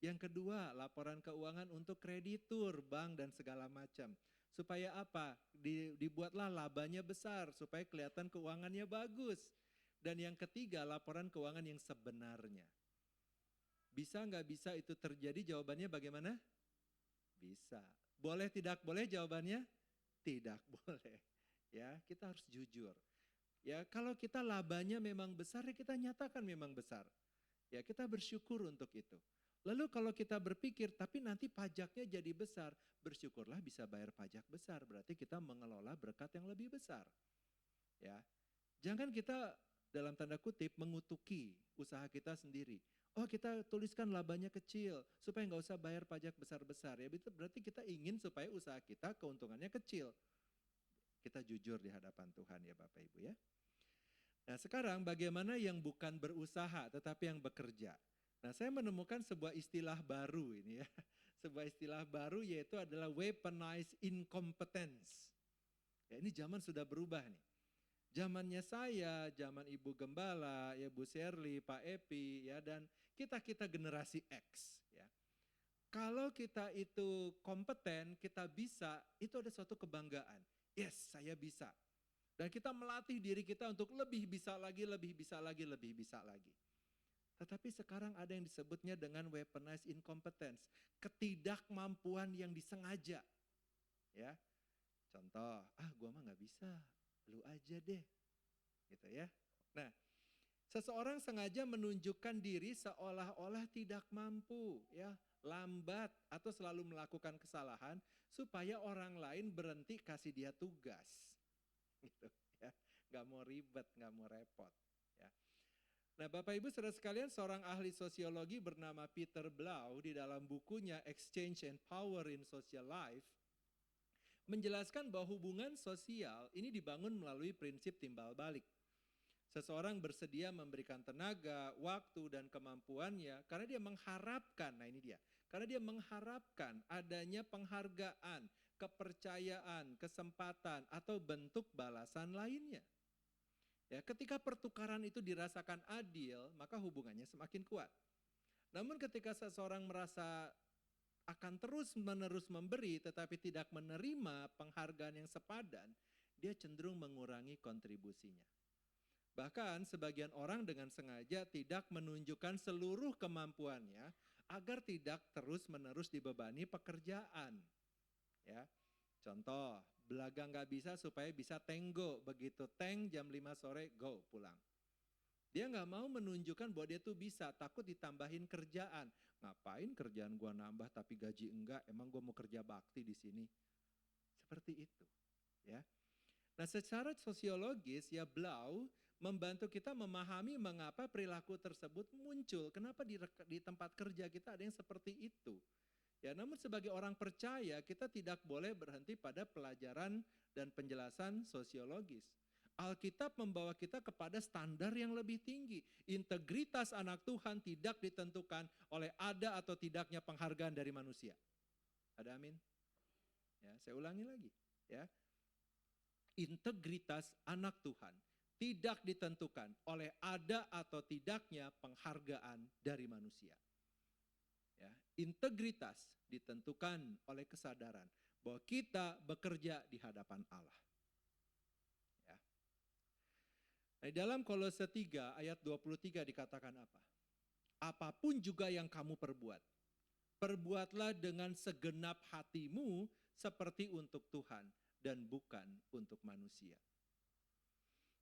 Speaker 5: Yang kedua, laporan keuangan untuk kreditur, bank dan segala macam. Supaya apa? Dibuatlah labanya besar supaya kelihatan keuangannya bagus. Dan yang ketiga, laporan keuangan yang sebenarnya. Bisa nggak bisa itu terjadi? Jawabannya bagaimana? Bisa. Boleh tidak boleh jawabannya? Tidak boleh. Ya, kita harus jujur. Ya, kalau kita labanya memang besar, ya kita nyatakan memang besar. Ya, kita bersyukur untuk itu. Lalu kalau kita berpikir, tapi nanti pajaknya jadi besar, bersyukurlah bisa bayar pajak besar, berarti kita mengelola berkat yang lebih besar. Ya, jangan kita dalam tanda kutip mengutuki usaha kita sendiri. Oh, kita tuliskan labanya kecil supaya nggak usah bayar pajak besar-besar. Ya, berarti kita ingin supaya usaha kita keuntungannya kecil. Kita jujur di hadapan Tuhan ya Bapak Ibu ya. Nah, sekarang bagaimana yang bukan berusaha tetapi yang bekerja? Nah, saya menemukan sebuah istilah baru ini ya. sebuah istilah baru yaitu adalah weaponized incompetence. Ya, ini zaman sudah berubah nih. Zamannya saya, zaman Ibu Gembala, ya Bu Sherly, Pak Epi, ya dan kita generasi X, ya. Kalau kita itu kompeten, kita bisa, itu ada suatu kebanggaan. Yes, saya bisa. Dan kita melatih diri kita untuk lebih bisa lagi, lebih bisa lagi, lebih bisa lagi. Tetapi sekarang ada yang disebutnya dengan weaponized incompetence, ketidakmampuan yang disengaja. Ya, contoh, gua mah nggak bisa, lu aja deh, gitu ya. Nah, seseorang sengaja menunjukkan diri seolah-olah tidak mampu, ya, lambat atau selalu melakukan kesalahan supaya orang lain berhenti kasih dia tugas, gitu ya. Nggak mau ribet, nggak mau repot. Ya. Nah, Bapak Ibu Saudara sekalian, seorang ahli sosiologi bernama Peter Blau di dalam bukunya Exchange and Power in Social Life menjelaskan bahwa hubungan sosial ini dibangun melalui prinsip timbal balik. Seseorang bersedia memberikan tenaga, waktu, dan kemampuannya karena dia mengharapkan, nah ini dia, karena dia mengharapkan adanya penghargaan, kepercayaan, kesempatan, atau bentuk balasan lainnya. Ya, ketika pertukaran itu dirasakan adil, maka hubungannya semakin kuat. Namun ketika seseorang merasa akan terus-menerus memberi tetapi tidak menerima penghargaan yang sepadan, dia cenderung mengurangi kontribusinya. Bahkan sebagian orang dengan sengaja tidak menunjukkan seluruh kemampuannya agar tidak terus-menerus dibebani pekerjaan. Ya, contoh, belaga nggak bisa supaya bisa tenggo, begitu teng jam 5 sore go pulang. Dia nggak mau menunjukkan bahwa dia tuh bisa, takut ditambahin kerjaan. Ngapain kerjaan gua nambah tapi gaji enggak? Emang gua mau kerja bakti di sini? Seperti itu, ya. Nah, secara sosiologis ya Blau membantu kita memahami mengapa perilaku tersebut muncul. Kenapa di tempat kerja kita ada yang seperti itu. Ya, namun sebagai orang percaya kita tidak boleh berhenti pada pelajaran dan penjelasan sosiologis. Alkitab membawa kita kepada standar yang lebih tinggi. Integritas anak Tuhan tidak ditentukan oleh ada atau tidaknya penghargaan dari manusia. Ada amin? Ya, saya ulangi lagi. Ya, integritas anak Tuhan tidak ditentukan oleh ada atau tidaknya penghargaan dari manusia. Ya, integritas ditentukan oleh kesadaran bahwa kita bekerja di hadapan Allah. Ya. Nah, dalam Kolose 3 ayat 23 dikatakan apa? Apapun juga yang kamu perbuat, perbuatlah dengan segenap hatimu seperti untuk Tuhan dan bukan untuk manusia.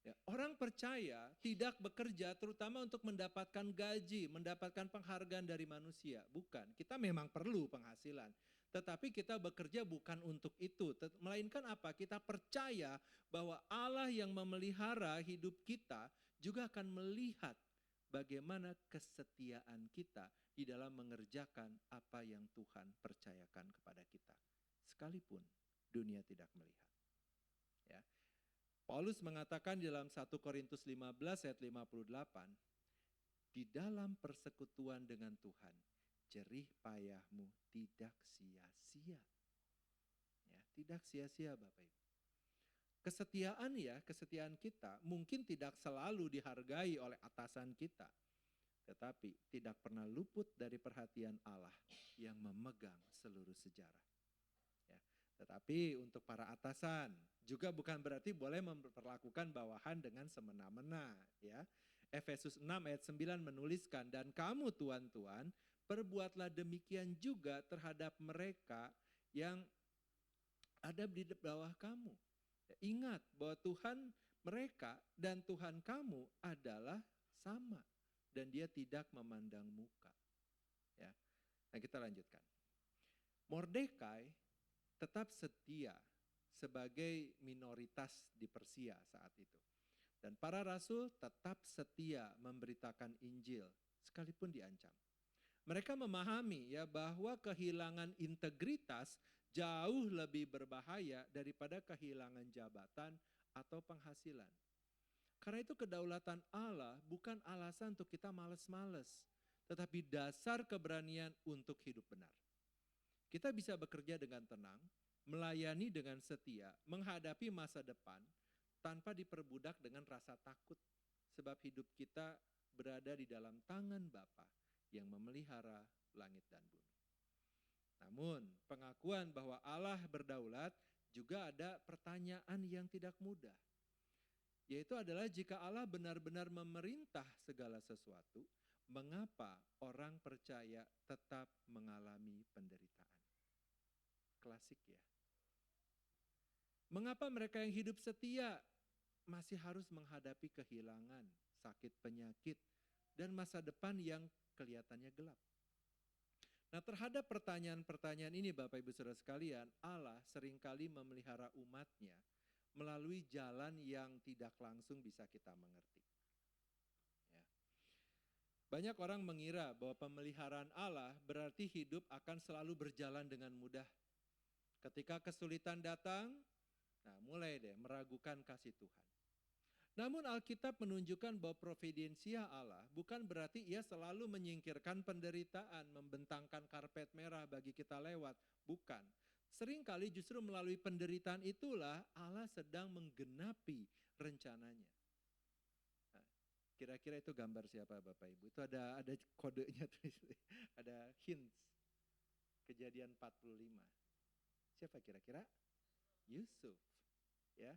Speaker 5: Ya, orang percaya tidak bekerja terutama untuk mendapatkan gaji, mendapatkan penghargaan dari manusia. Bukan, kita memang perlu penghasilan. Tetapi kita bekerja bukan untuk itu. Melainkan apa? Kita percaya bahwa Allah yang memelihara hidup kita juga akan melihat bagaimana kesetiaan kita di dalam mengerjakan apa yang Tuhan percayakan kepada kita. Sekalipun dunia tidak melihat. Ya. Paulus mengatakan di dalam 1 Korintus 15 ayat 58, di dalam persekutuan dengan Tuhan, jerih payahmu tidak sia-sia. Ya, tidak sia-sia Bapak Ibu. Kesetiaan kita mungkin tidak selalu dihargai oleh atasan kita, tetapi tidak pernah luput dari perhatian Allah yang memegang seluruh sejarah. Ya, tetapi untuk para atasan juga bukan berarti boleh memperlakukan bawahan dengan semena-mena. Ya. Efesus 6 ayat 9 menuliskan, dan kamu tuan-tuan, perbuatlah demikian juga terhadap mereka yang ada di bawah kamu. Ya, ingat bahwa Tuhan mereka dan Tuhan kamu adalah sama. Dan dia tidak memandang muka. Ya. Nah, kita lanjutkan. Mordekai tetap setia sebagai minoritas di Persia saat itu. Dan para rasul tetap setia memberitakan Injil sekalipun diancam. Mereka memahami ya bahwa kehilangan integritas jauh lebih berbahaya daripada kehilangan jabatan atau penghasilan. Karena itu kedaulatan Allah bukan alasan untuk kita malas-malas, tetapi dasar keberanian untuk hidup benar. kita bisa bekerja dengan tenang, melayani dengan setia, menghadapi masa depan tanpa diperbudak dengan rasa takut. Sebab hidup kita berada di dalam tangan Bapa yang memelihara langit dan bumi. Namun pengakuan bahwa Allah berdaulat juga ada pertanyaan yang tidak mudah. Yaitu adalah jika Allah benar-benar memerintah segala sesuatu, mengapa orang percaya tetap mengalami penderitaan? Klasik ya. Mengapa mereka yang hidup setia masih harus menghadapi kehilangan, sakit penyakit, dan masa depan yang kelihatannya gelap? Nah, terhadap pertanyaan-pertanyaan ini Bapak Ibu Saudara sekalian, Allah seringkali memelihara umatnya melalui jalan yang tidak langsung bisa kita mengerti. Ya. Banyak orang mengira bahwa pemeliharaan Allah berarti hidup akan selalu berjalan dengan mudah. Ketika kesulitan datang, nah mulai deh meragukan kasih Tuhan. Namun Alkitab menunjukkan bahwa providensia Allah bukan berarti ia selalu menyingkirkan penderitaan, membentangkan karpet merah bagi kita lewat. Bukan. Seringkali justru melalui penderitaan itulah Allah sedang menggenapi rencananya. Nah, kira-kira itu gambar siapa Bapak Ibu? Itu ada kodenya, ada hints. Kejadian 45. Siapa kira-kira? Yusuf. Ya.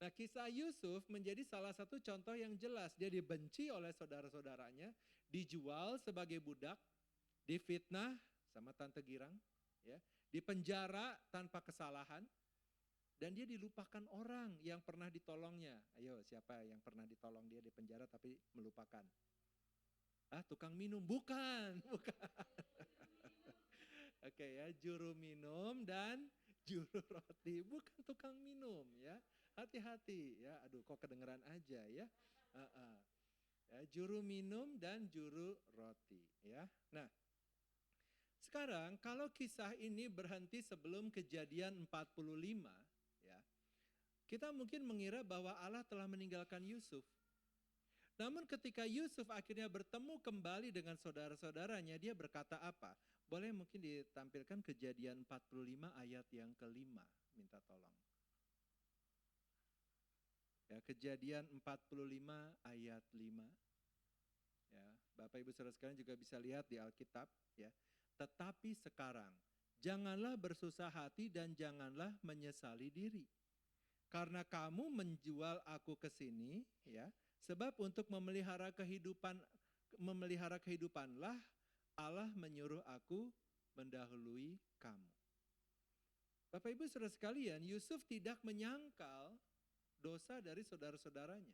Speaker 5: Nah, kisah Yusuf menjadi salah satu contoh yang jelas. Dia dibenci oleh saudara-saudaranya, dijual sebagai budak, difitnah sama tante girang, ya, dipenjara tanpa kesalahan, dan dia dilupakan orang yang pernah ditolongnya. Ayo, siapa yang pernah ditolong dia di penjara tapi melupakan? Tukang minum? Bukan. Oke ya, juru minum dan juru roti, bukan tukang minum ya. Hati-hati ya, aduh kok kedengeran aja ya. Ya, juru minum dan juru roti ya. Nah, sekarang kalau kisah ini berhenti sebelum kejadian 45 ya, kita mungkin mengira bahwa Allah telah meninggalkan Yusuf. Namun ketika Yusuf akhirnya bertemu kembali dengan saudara-saudaranya, dia berkata apa? Boleh mungkin ditampilkan kejadian 45 ayat yang kelima, minta tolong. Ya, kejadian 45 ayat 5. Ya, Bapak Ibu Saudara sekalian juga bisa lihat di Alkitab ya. Tetapi sekarang janganlah bersusah hati dan janganlah menyesali diri. Karena kamu menjual aku ke sini ya, sebab untuk memelihara kehidupanlah Allah menyuruh aku mendahului kamu. Bapak Ibu Saudara sekalian, Yusuf tidak menyangkal dosa dari saudara-saudaranya.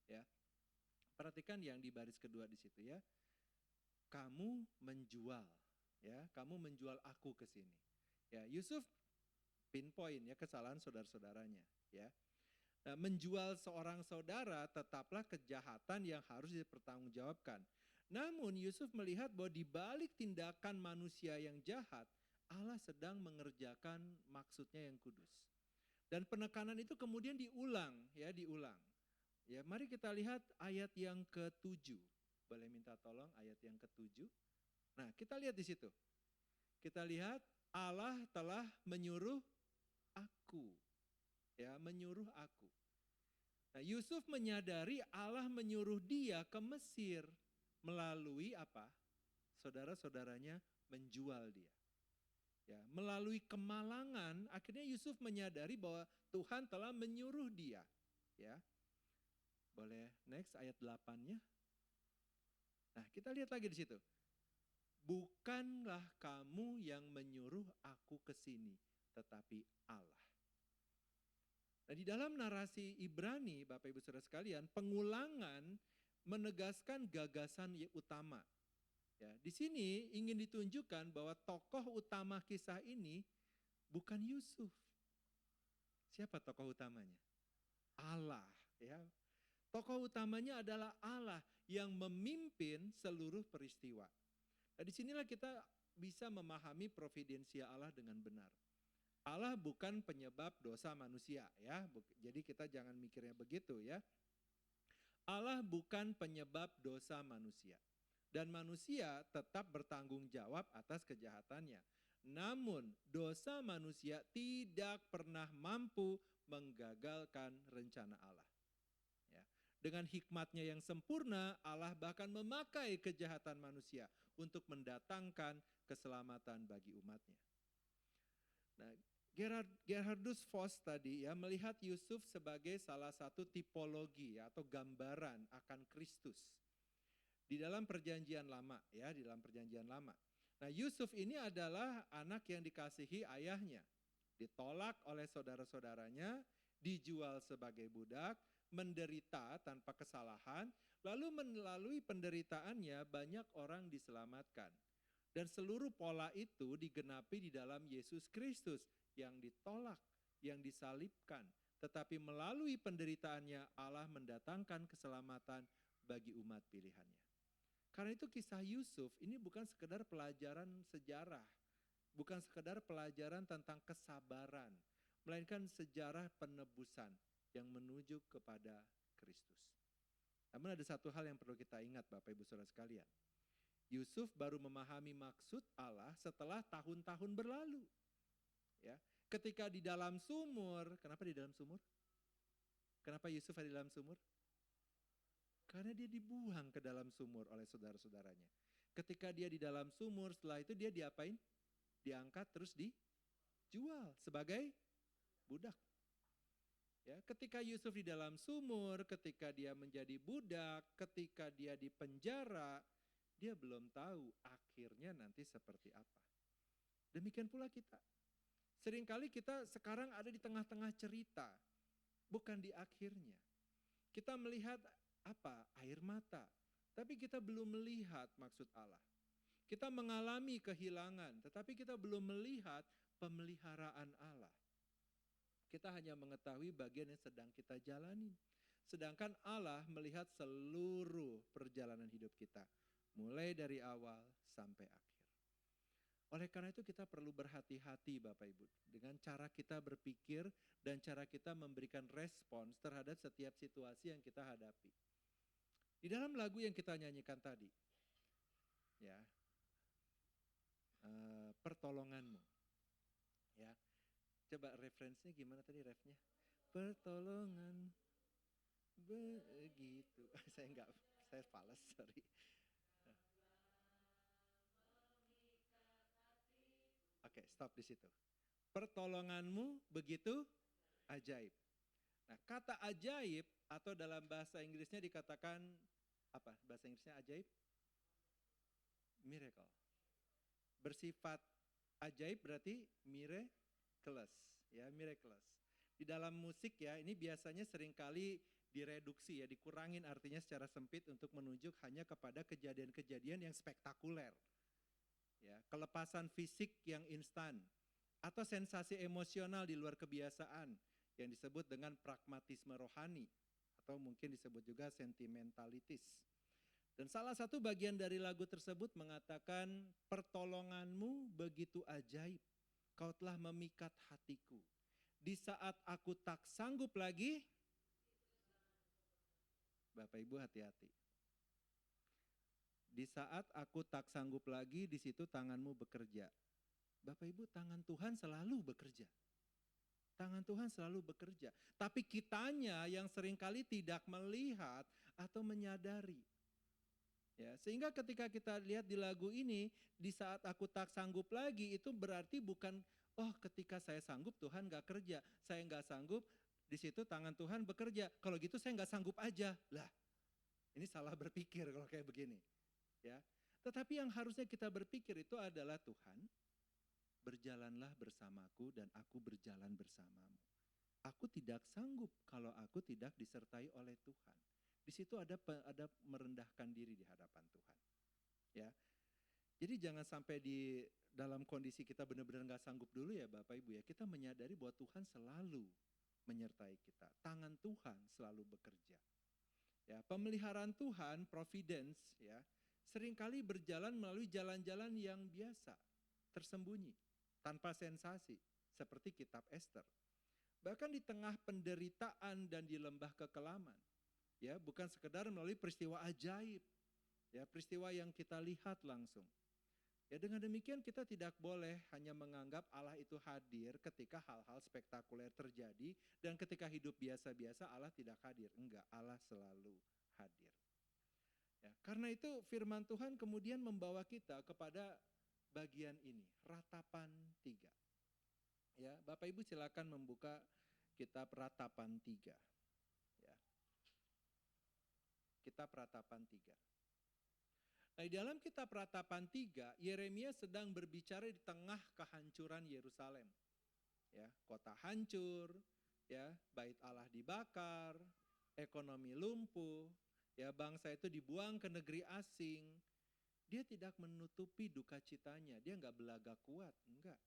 Speaker 5: Ya. Perhatikan yang di baris kedua di situ ya. Kamu menjual, ya, kamu menjual aku ke sini. Ya, Yusuf pinpoint ya kesalahan saudara-saudaranya, ya. Nah, menjual seorang saudara tetaplah kejahatan yang harus dipertanggungjawabkan. Namun Yusuf melihat bahwa di balik tindakan manusia yang jahat, Allah sedang mengerjakan maksudnya yang kudus. Dan penekanan itu kemudian diulang. Ya, mari kita lihat ayat yang ke-7. Boleh minta tolong ayat yang ke-7. Nah, kita lihat di situ. Kita lihat Allah telah menyuruh aku. Ya, menyuruh aku. Nah, Yusuf menyadari Allah menyuruh dia ke Mesir. Melalui apa? Saudara-saudaranya menjual dia. Ya, melalui kemalangan akhirnya Yusuf menyadari bahwa Tuhan telah menyuruh dia. Ya. Boleh next ayat 8-nya. Nah, kita lihat lagi di situ. Bukanlah kamu yang menyuruh aku ke sini, tetapi Allah. Nah, di dalam narasi Ibrani, Bapak Ibu Saudara sekalian, pengulangan menegaskan gagasan utama. Ya, di sini ingin ditunjukkan bahwa tokoh utama kisah ini bukan Yusuf. Siapa tokoh utamanya? Allah. Ya. Tokoh utamanya adalah Allah yang memimpin seluruh peristiwa. Nah, disinilah kita bisa memahami providensia Allah dengan benar. Allah bukan penyebab dosa manusia, ya. Jadi kita jangan mikirnya begitu, ya. Allah bukan penyebab dosa manusia. Dan manusia tetap bertanggung jawab atas kejahatannya. namun dosa manusia tidak pernah mampu menggagalkan rencana Allah. Ya. Dengan hikmatnya yang sempurna, Allah bahkan memakai kejahatan manusia untuk mendatangkan keselamatan bagi umatnya. Nah, Gerhardus Voss tadi ya melihat Yusuf sebagai salah satu tipologi atau gambaran akan Kristus di dalam perjanjian lama ya, di dalam perjanjian lama. Nah, Yusuf ini adalah anak yang dikasihi ayahnya, ditolak oleh saudara-saudaranya, dijual sebagai budak, menderita tanpa kesalahan, lalu melalui penderitaannya banyak orang diselamatkan. Dan seluruh pola itu digenapi di dalam Yesus Kristus yang ditolak, yang disalibkan. Tetapi melalui penderitaannya Allah mendatangkan keselamatan bagi umat pilihannya. Karena itu kisah Yusuf ini bukan sekedar pelajaran sejarah, bukan sekedar pelajaran tentang kesabaran, melainkan sejarah penebusan yang menuju kepada Kristus. Namun ada satu hal yang perlu kita ingat Bapak Ibu Saudara sekalian. Yusuf baru memahami maksud Allah setelah tahun-tahun berlalu. Ya, ketika di dalam sumur, kenapa di dalam sumur? Kenapa Yusuf ada di dalam sumur? Karena dia dibuang ke dalam sumur oleh saudara-saudaranya. Ketika dia di dalam sumur, setelah itu dia diapain? Diangkat terus dijual sebagai budak. Ya, ketika Yusuf di dalam sumur, ketika dia menjadi budak, ketika dia di penjara, dia belum tahu akhirnya nanti seperti apa. Demikian pula kita. Seringkali kita sekarang ada di tengah-tengah cerita, bukan di akhirnya. Kita melihat apa? Air mata. Tapi kita belum melihat maksud Allah. Kita mengalami kehilangan, tetapi kita belum melihat pemeliharaan Allah. Kita hanya mengetahui bagian yang sedang kita jalani. Sedangkan Allah melihat seluruh perjalanan hidup kita. Mulai dari awal sampai akhir. Oleh karena itu kita perlu berhati-hati Bapak Ibu. Dengan cara kita berpikir dan cara kita memberikan respons terhadap setiap situasi yang kita hadapi. Di dalam lagu yang kita nyanyikan tadi. Ya, pertolonganmu. Ya, coba referensinya gimana tadi refnya? Pertolongan begitu. Saya falas, sorry. Oke, stop di situ. Pertolonganmu begitu ajaib. Nah, kata ajaib atau dalam bahasa Inggrisnya dikatakan apa? Bahasa Inggrisnya ajaib? Miracle. Bersifat ajaib berarti miraculous, ya, miraculous. Di dalam musik ya, ini biasanya seringkali direduksi ya, dikurangin artinya secara sempit untuk menunjuk hanya kepada kejadian-kejadian yang spektakuler. Ya, kelepasan fisik yang instan atau sensasi emosional di luar kebiasaan yang disebut dengan pragmatisme rohani atau mungkin disebut juga sentimentalitis. Dan salah satu bagian dari lagu tersebut mengatakan pertolonganmu begitu ajaib, kau telah memikat hatiku. Di saat aku tak sanggup lagi, Bapak Ibu hati-hati. Di saat aku tak sanggup lagi, di situ tanganmu bekerja. Bapak Ibu, tangan Tuhan selalu bekerja. Tangan Tuhan selalu bekerja. Tapi kitanya yang seringkali tidak melihat atau menyadari. Ya, sehingga ketika kita lihat di lagu ini, di saat aku tak sanggup lagi, itu berarti bukan, oh ketika saya sanggup Tuhan gak kerja. Saya gak sanggup, di situ tangan Tuhan bekerja. Kalau gitu saya gak sanggup aja. Lah, ini salah berpikir kalau kayak begini. Ya, tetapi yang harusnya kita berpikir itu adalah Tuhan, berjalanlah bersamaku dan aku berjalan bersamamu. Aku tidak sanggup kalau aku tidak disertai oleh Tuhan. Di situ ada merendahkan diri di hadapan Tuhan. Ya, jadi jangan sampai di dalam kondisi kita benar-benar nggak sanggup dulu ya Bapak Ibu ya. Kita menyadari bahwa Tuhan selalu menyertai kita. Tangan Tuhan selalu bekerja. Ya, pemeliharaan Tuhan, providence ya. Seringkali berjalan melalui jalan-jalan yang biasa, tersembunyi, tanpa sensasi, seperti kitab Esther. Bahkan di tengah penderitaan dan di lembah kekelaman, ya, bukan sekedar melalui peristiwa ajaib, ya, peristiwa yang kita lihat langsung. Ya, dengan demikian kita tidak boleh hanya menganggap Allah itu hadir ketika hal-hal spektakuler terjadi dan ketika hidup biasa-biasa Allah tidak hadir. Enggak, Allah selalu hadir. Ya, karena itu firman Tuhan kemudian membawa kita kepada bagian ini, ratapan 3. Ya, Bapak Ibu silakan membuka kitab Ratapan 3. Ya. Kitab Ratapan 3. Nah, di dalam kitab Ratapan 3, Yeremia sedang berbicara di tengah kehancuran Yerusalem. Ya, kota hancur, ya, bait Allah dibakar, ekonomi lumpuh, ya, bangsa itu dibuang ke negeri asing. Dia tidak menutupi duka citanya, dia enggak belaga kuat, enggak.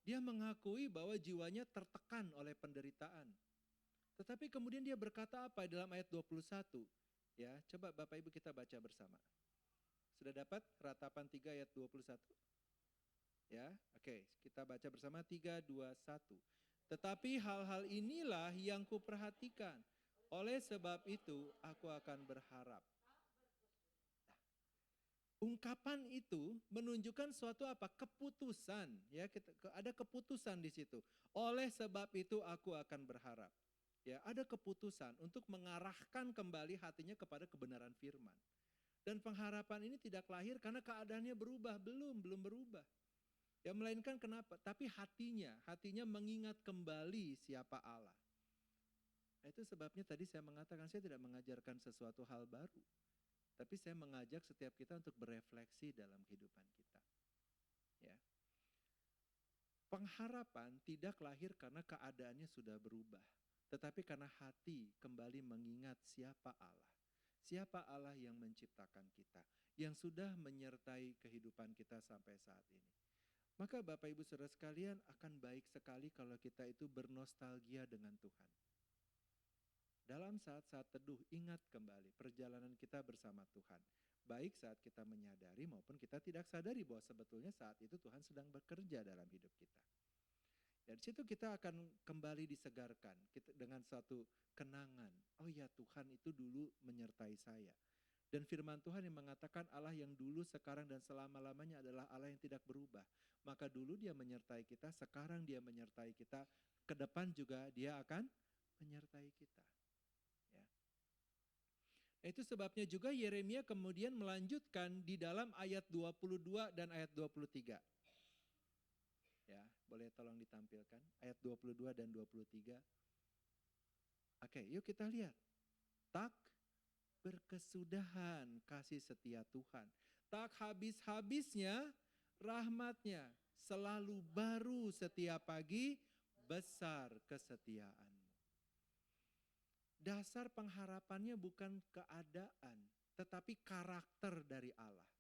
Speaker 5: Dia mengakui bahwa jiwanya tertekan oleh penderitaan. Tetapi kemudian dia berkata apa dalam ayat 21? Ya, coba Bapak Ibu kita baca bersama. Sudah dapat Ratapan 3 ayat 21? Ya, oke, kita baca bersama 3, 2, 1. Tetapi hal-hal inilah yang kuperhatikan. Oleh sebab itu aku akan berharap. Ungkapan itu menunjukkan suatu apa? Keputusan, ya, ada keputusan di situ. Oleh sebab itu aku akan berharap. Ya, ada keputusan untuk mengarahkan kembali hatinya kepada kebenaran firman. Dan pengharapan ini tidak lahir karena keadaannya berubah, belum berubah. Ya, melainkan kenapa? Tapi hatinya mengingat kembali siapa Allah. Nah, itu sebabnya tadi saya mengatakan saya tidak mengajarkan sesuatu hal baru. Tapi saya mengajak setiap kita untuk berefleksi dalam kehidupan kita. Ya. Pengharapan tidak lahir karena keadaannya sudah berubah. Tetapi karena hati kembali mengingat siapa Allah. Siapa Allah yang menciptakan kita, yang sudah menyertai kehidupan kita sampai saat ini. Maka Bapak Ibu Saudara sekalian, akan baik sekali kalau kita itu bernostalgia dengan Tuhan. Dalam saat-saat teduh ingat kembali perjalanan kita bersama Tuhan. Baik saat kita menyadari maupun kita tidak sadari bahwa sebetulnya saat itu Tuhan sedang bekerja dalam hidup kita. Dan di situ kita akan kembali disegarkan dengan suatu kenangan. Oh ya, Tuhan itu dulu menyertai saya. Dan firman Tuhan yang mengatakan Allah yang dulu, sekarang dan selama-lamanya adalah Allah yang tidak berubah. Maka dulu dia menyertai kita, sekarang dia menyertai kita, ke depan juga dia akan menyertai kita. Ya. Itu sebabnya juga Yeremia kemudian melanjutkan di dalam ayat 22 dan ayat 23. Ya, boleh tolong ditampilkan ayat 22 dan 23. Oke, yuk kita lihat. Tak berkesudahan kasih setia Tuhan. Tak habis-habisnya rahmatnya. Selalu baru setiap pagi, besar kesetiaanmu. Dasar pengharapannya bukan keadaan, tetapi karakter dari Allah.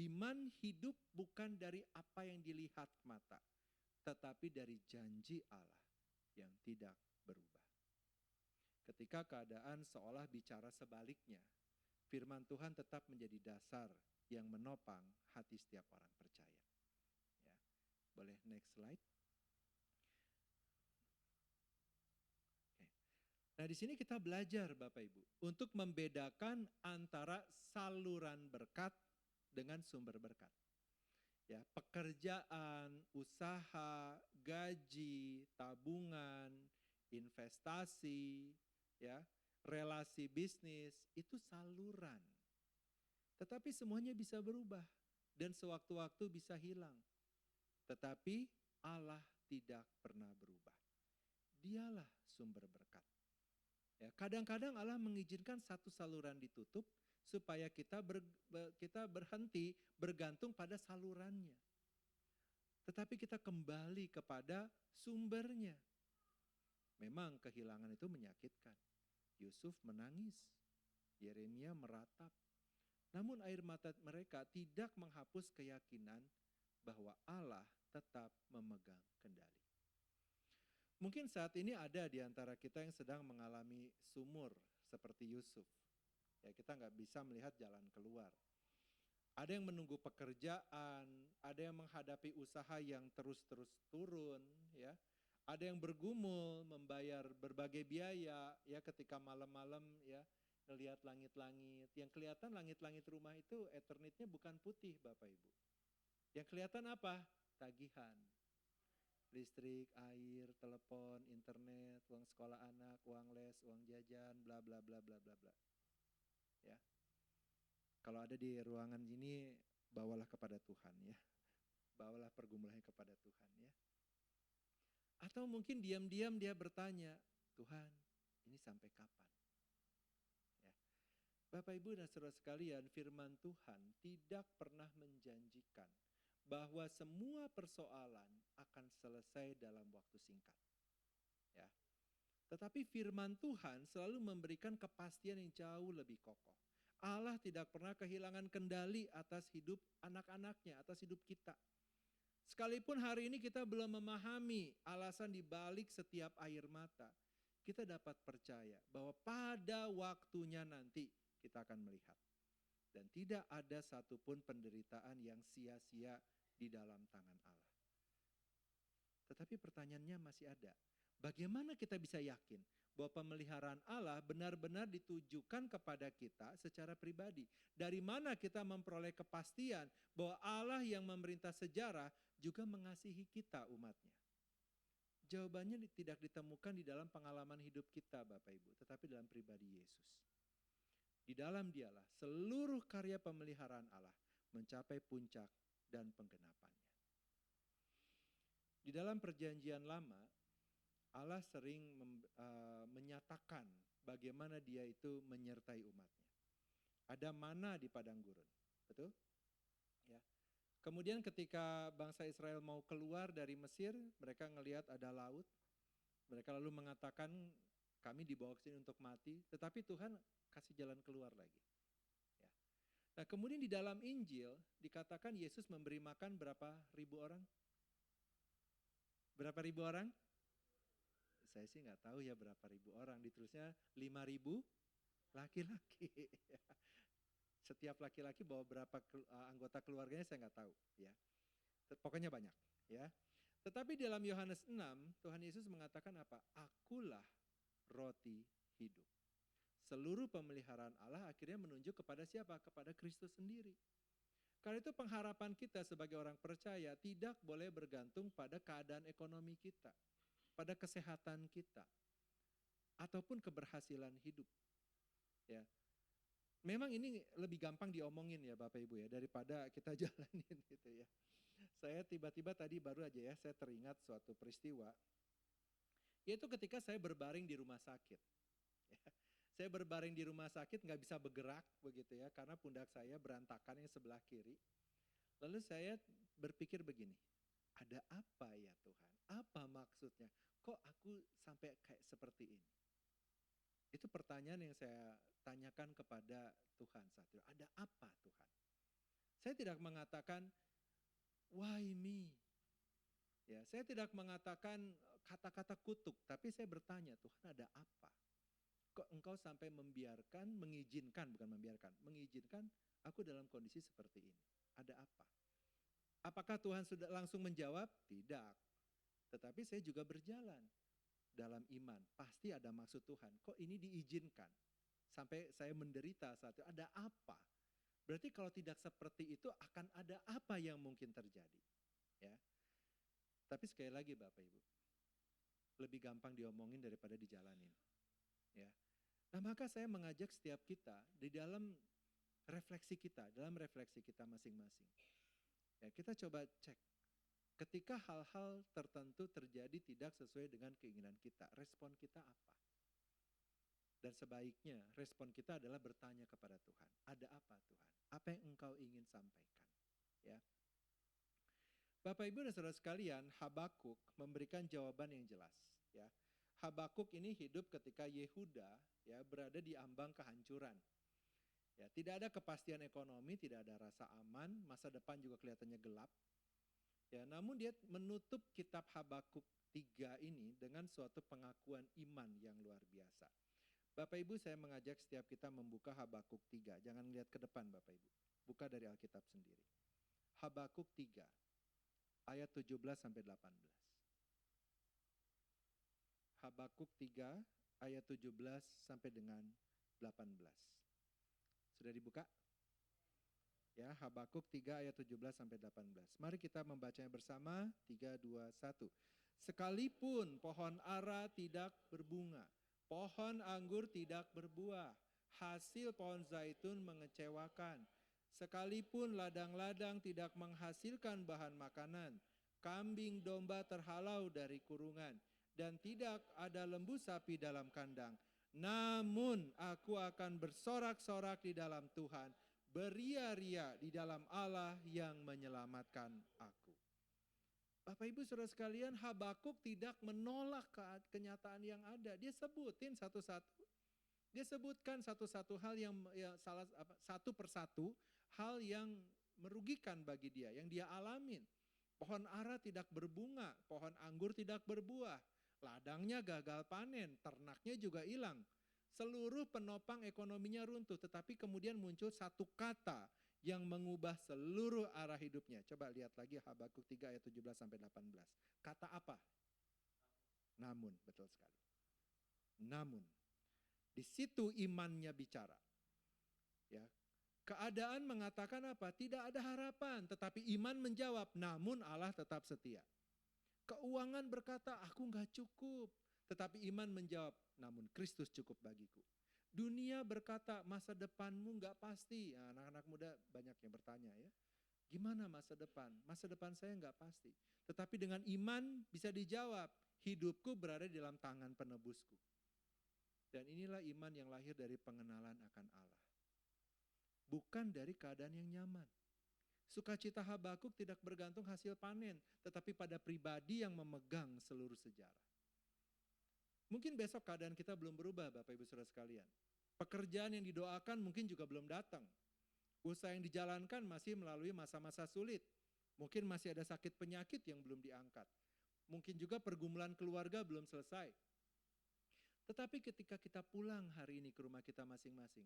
Speaker 5: Iman hidup bukan dari apa yang dilihat mata, tetapi dari janji Allah yang tidak berubah. Ketika keadaan seolah bicara sebaliknya, firman Tuhan tetap menjadi dasar yang menopang hati setiap orang percaya. Ya, boleh next slide. Oke. Nah, di sini kita belajar Bapak Ibu untuk membedakan antara saluran berkat dengan sumber berkat. Ya, pekerjaan, usaha, gaji, tabungan, investasi, ya, relasi bisnis itu saluran. Tetapi semuanya bisa berubah dan sewaktu-waktu bisa hilang. Tetapi Allah tidak pernah berubah. Dialah sumber berkat. Ya, kadang-kadang Allah mengizinkan satu saluran ditutup supaya kita berhenti bergantung pada salurannya. Tetapi kita kembali kepada sumbernya. Memang kehilangan itu menyakitkan. Yusuf menangis, Yeremia meratap. Namun air mata mereka tidak menghapus keyakinan bahwa Allah tetap memegang kendali. Mungkin saat ini ada di antara kita yang sedang mengalami sumur seperti Yusuf. Ya, kita nggak bisa melihat jalan keluar. Ada yang menunggu pekerjaan, ada yang menghadapi usaha yang terus-terus turun, ya. Ada yang bergumul membayar berbagai biaya, ya, ketika malam-malam, ya, melihat langit-langit. Yang kelihatan langit-langit rumah itu Eternitnya bukan putih, Bapak Ibu. Yang kelihatan apa? Tagihan. Listrik, air, telepon, internet, uang sekolah anak, uang les, uang jajan, bla bla bla bla bla bla. Ya. Kalau ada di ruangan ini, bawalah kepada Tuhan ya. Bawalah pergumulannya kepada Tuhan ya. Atau mungkin diam-diam dia bertanya, Tuhan, ini sampai kapan? Ya. Bapak Ibu dan saudara sekalian, firman Tuhan tidak pernah menjanjikan bahwa semua persoalan akan selesai dalam waktu singkat. Ya. Tetapi firman Tuhan selalu memberikan kepastian yang jauh lebih kokoh. Allah tidak pernah kehilangan kendali atas hidup anak-anaknya, atas hidup kita. Sekalipun hari ini kita belum memahami alasan dibalik setiap air mata, kita dapat percaya bahwa pada waktunya nanti kita akan melihat. Dan tidak ada satupun penderitaan yang sia-sia di dalam tangan Allah. Tetapi pertanyaannya masih ada. Bagaimana kita bisa yakin bahwa pemeliharaan Allah benar-benar ditujukan kepada kita secara pribadi? Dari mana kita memperoleh kepastian bahwa Allah yang memerintah sejarah juga mengasihi kita umatnya? Jawabannya tidak ditemukan di dalam pengalaman hidup kita Bapak Ibu, tetapi dalam pribadi Yesus. Di dalam dialah seluruh karya pemeliharaan Allah mencapai puncak dan penggenapannya. Di dalam perjanjian lama, Allah sering menyatakan bagaimana dia itu menyertai umatnya. Ada mana di padang gurun, betul? Ya. Kemudian ketika bangsa Israel mau keluar dari Mesir, mereka ngelihat ada laut. Mereka lalu mengatakan, kami dibawa ke sini untuk mati, tetapi Tuhan kasih jalan keluar lagi. Ya. Nah kemudian di dalam Injil dikatakan Yesus memberi makan berapa ribu orang? Berapa ribu orang? Saya sih nggak tahu ya berapa ribu orang. Ditulisnya 5.000 laki-laki. Setiap laki-laki bawa berapa anggota keluarganya saya nggak tahu. Ya, pokoknya banyak. Ya. Tetapi dalam Yohanes 6 Tuhan Yesus mengatakan apa? Akulah roti hidup. Seluruh pemeliharaan Allah akhirnya menunjuk kepada siapa? Kepada Kristus sendiri. Karena itu pengharapan kita sebagai orang percaya tidak boleh bergantung pada keadaan ekonomi kita, pada kesehatan kita, ataupun keberhasilan hidup. Ya, memang ini lebih gampang diomongin ya Bapak Ibu ya daripada kita jalanin gitu ya. Saya tiba-tiba tadi baru aja ya saya teringat suatu peristiwa, yaitu ketika saya berbaring di rumah sakit. Ya. Saya berbaring di rumah sakit nggak bisa bergerak begitu ya karena pundak saya berantakan yang sebelah kiri. Lalu saya berpikir begini, ada apa ya Tuhan? Apa maksudnya? Kok aku sampai kayak seperti ini? Itu pertanyaan yang saya tanyakan kepada Tuhan saat itu. Ada apa Tuhan? Saya tidak mengatakan why me? Ya, saya tidak mengatakan kata-kata kutuk, tapi saya bertanya, Tuhan ada apa? Kok engkau sampai mengizinkan aku dalam kondisi seperti ini? Ada apa? Apakah Tuhan sudah langsung menjawab? Tidak. Tetapi saya juga berjalan dalam iman. Pasti ada maksud Tuhan. Kok ini diizinkan? Sampai saya menderita saat itu. Ada apa? Berarti kalau tidak seperti itu akan ada apa yang mungkin terjadi? Ya. Tapi sekali lagi Bapak Ibu, lebih gampang diomongin daripada dijalanin. Ya. Nah maka saya mengajak setiap kita di dalam refleksi kita masing-masing. Ya, kita coba cek, ketika hal-hal tertentu terjadi tidak sesuai dengan keinginan kita, respon kita apa? Dan sebaiknya respon kita adalah bertanya kepada Tuhan, ada apa Tuhan? Apa yang engkau ingin sampaikan? Ya. Bapak Ibu dan saudara sekalian, Habakuk memberikan jawaban yang jelas. Ya. Habakuk ini hidup ketika Yehuda ya berada di ambang kehancuran. Ya, tidak ada kepastian ekonomi, tidak ada rasa aman, masa depan juga kelihatannya gelap. Ya, namun dia menutup kitab Habakuk 3 ini dengan suatu pengakuan iman yang luar biasa. Bapak Ibu, saya mengajak setiap kita membuka Habakuk 3. Jangan lihat ke depan Bapak Ibu. Buka dari Alkitab sendiri. Habakuk 3 ayat 17 sampai 18. Habakuk 3 ayat 17 sampai dengan 18. Sudah dibuka? Ya, Habakuk 3 ayat 17 sampai 18. Mari kita membacanya bersama. 3, 2, 1. Sekalipun pohon ara tidak berbunga, pohon anggur tidak berbuah, hasil pohon zaitun mengecewakan. Sekalipun ladang-ladang tidak menghasilkan bahan makanan, kambing domba terhalau dari kurungan, dan tidak ada lembu sapi dalam kandang. Namun aku akan bersorak-sorak di dalam Tuhan, beria-ria di dalam Allah yang menyelamatkan aku. Bapak Ibu Saudara sekalian, Habakuk tidak menolak kenyataan yang ada. Dia sebutin satu-satu. Dia sebutkan satu-satu hal yang satu persatu hal yang merugikan bagi dia, yang dia alamin. Pohon ara tidak berbunga, pohon anggur tidak berbuah, ladangnya gagal panen, ternaknya juga hilang. Seluruh penopang ekonominya runtuh, tetapi kemudian muncul satu kata yang mengubah seluruh arah hidupnya. Coba lihat lagi Habakuk 3 ayat 17 sampai 18. Kata apa? Namun, betul sekali. Namun, di situ imannya bicara. Ya. Keadaan mengatakan apa? Tidak ada harapan, tetapi iman menjawab, namun Allah tetap setia. Keuangan berkata, aku enggak cukup, tetapi iman menjawab, namun Kristus cukup bagiku. Dunia berkata, masa depanmu enggak pasti. Nah, anak-anak muda banyak yang bertanya ya, gimana masa depan? Masa depan saya enggak pasti. Tetapi dengan iman bisa dijawab, hidupku berada di dalam tangan penebusku. Dan inilah iman yang lahir dari pengenalan akan Allah. Bukan dari keadaan yang nyaman. Sukacita Habakuk tidak bergantung hasil panen, tetapi pada pribadi yang memegang seluruh sejarah. Mungkin besok keadaan kita belum berubah, Bapak Ibu Saudara sekalian. Pekerjaan yang didoakan mungkin juga belum datang. Usaha yang dijalankan masih melalui masa-masa sulit. Mungkin masih ada sakit penyakit yang belum diangkat. Mungkin juga pergumulan keluarga belum selesai. Tetapi ketika kita pulang hari ini ke rumah kita masing-masing,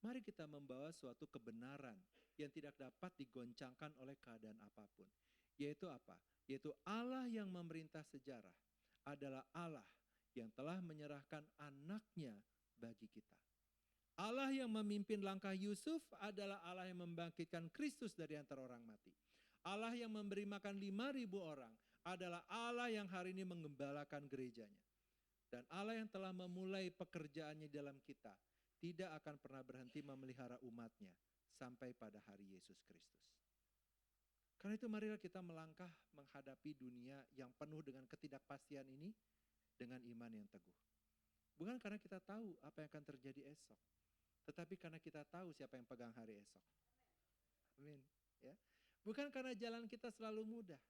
Speaker 5: mari kita membawa suatu kebenaran yang tidak dapat digoncangkan oleh keadaan apapun. Yaitu apa? Yaitu Allah yang memerintah sejarah adalah Allah yang telah menyerahkan anaknya bagi kita. Allah yang memimpin langkah Yusuf adalah Allah yang membangkitkan Kristus dari antara orang mati. Allah yang memberi makan 5.000 orang adalah Allah yang hari ini menggembalakan gerejanya. Dan Allah yang telah memulai pekerjaannya dalam kita tidak akan pernah berhenti memelihara umatnya sampai pada hari Yesus Kristus. Karena itu marilah kita melangkah menghadapi dunia yang penuh dengan ketidakpastian ini dengan iman yang teguh. Bukan karena kita tahu apa yang akan terjadi esok, tetapi karena kita tahu siapa yang pegang hari esok. Amin. Ya. Bukan karena jalan kita selalu mudah,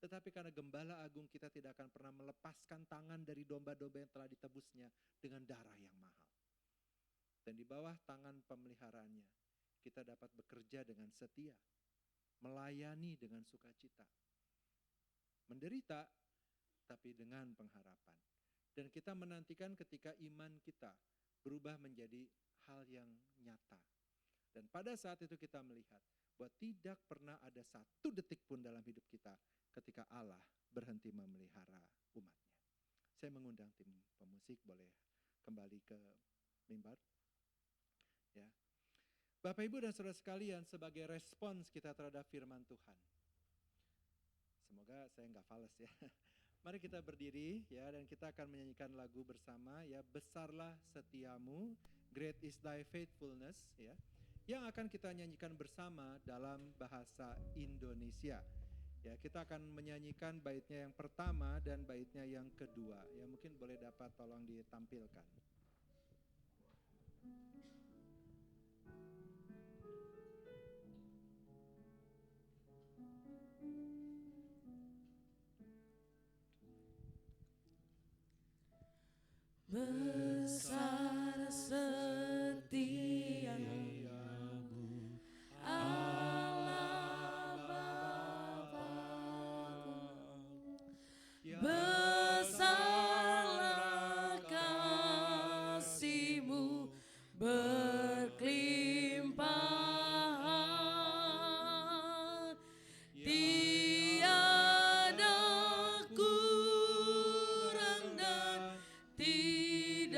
Speaker 5: tetapi karena Gembala Agung kita tidak akan pernah melepaskan tangan dari domba-domba yang telah ditebusnya dengan darah yang mahal. Dan di bawah tangan pemeliharaannya, kita dapat bekerja dengan setia, melayani dengan sukacita, menderita, tapi dengan pengharapan. Dan kita menantikan ketika iman kita berubah menjadi hal yang nyata. Dan pada saat itu kita melihat bahwa tidak pernah ada satu detik pun dalam hidup kita ketika Allah berhenti memelihara umatnya. Saya mengundang tim pemusik, boleh kembali ke mimbar. Ya. Bapak Ibu dan Saudara sekalian, sebagai respons kita terhadap firman Tuhan. Semoga saya nggak fales ya. Mari kita berdiri ya, dan kita akan menyanyikan lagu bersama ya, Besarlah Setiamu, Great is Thy Faithfulness ya, yang akan kita nyanyikan bersama dalam bahasa Indonesia. Ya, kita akan menyanyikan baitnya yang pertama dan baitnya yang kedua. Ya, mungkin boleh dapat tolong ditampilkan.
Speaker 3: Besar setiamu Allah Bapa-Ku, besarlah kasih-Mu berkelimpahan, tiada kurang dan tidak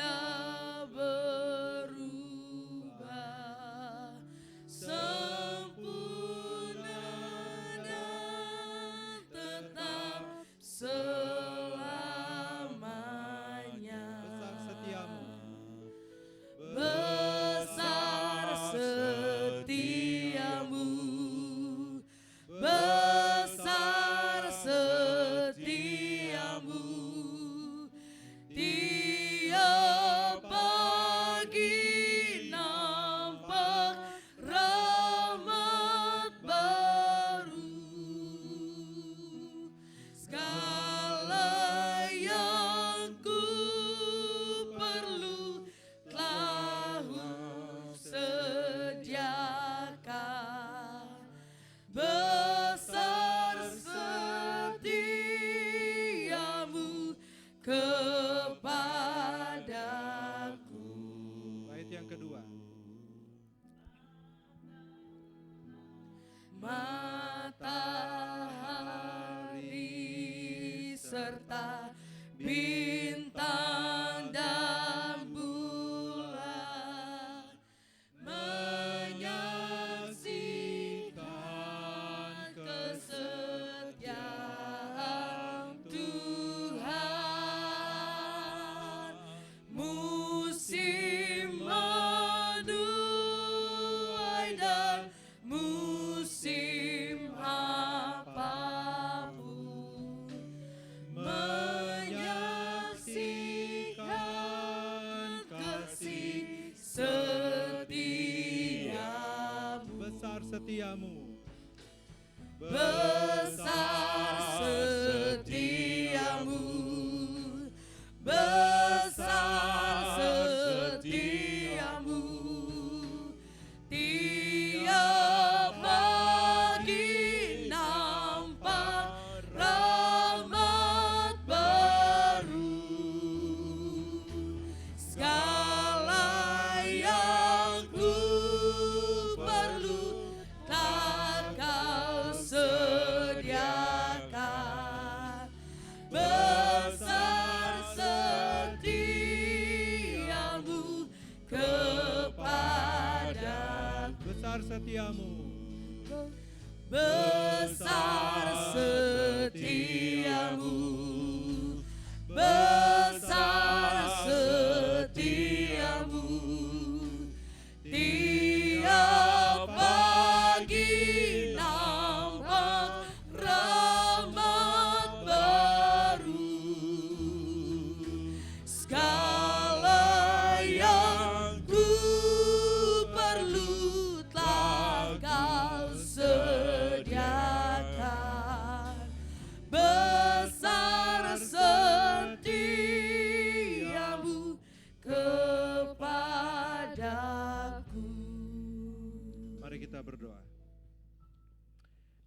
Speaker 3: serta bintang dan bulan, menyaksikan kesetiaan Tuhan. Musim menuai dan musim apapun, menyaksikan kasih setiamu.
Speaker 5: Besar setiamu.
Speaker 3: Besar setiamu, besar setiamu, tiap pagi nampak rahmat baru, segala yang ku perlu tak kau sediakan. Besar setiamu kepadaku.
Speaker 5: Besar setiamu.
Speaker 3: Besar setiamu, besar setiamu, tiap pagi nampak rahmat baru, segala yang ku perlu telah kau sediakan. Besar setiamu kepadaku.
Speaker 5: Mari kita berdoa.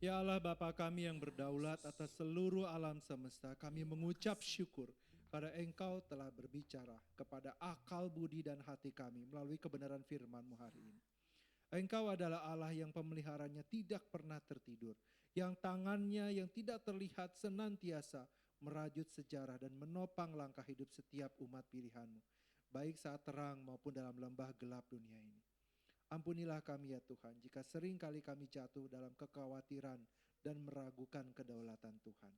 Speaker 5: Ya Allah Bapa kami yang berdaulat atas seluruh alam semesta, kami mengucap syukur karena Engkau telah berbicara kepada akal, budi, dan hati kami melalui kebenaran firman-Mu hari ini. Engkau adalah Allah yang pemeliharanya tidak pernah tertidur, yang tangannya yang tidak terlihat senantiasa merajut sejarah dan menopang langkah hidup setiap umat pilihan-Mu, baik saat terang maupun dalam lembah gelap dunia ini. Ampunilah kami ya Tuhan, jika sering kali kami jatuh dalam kekhawatiran dan meragukan kedaulatan Tuhan.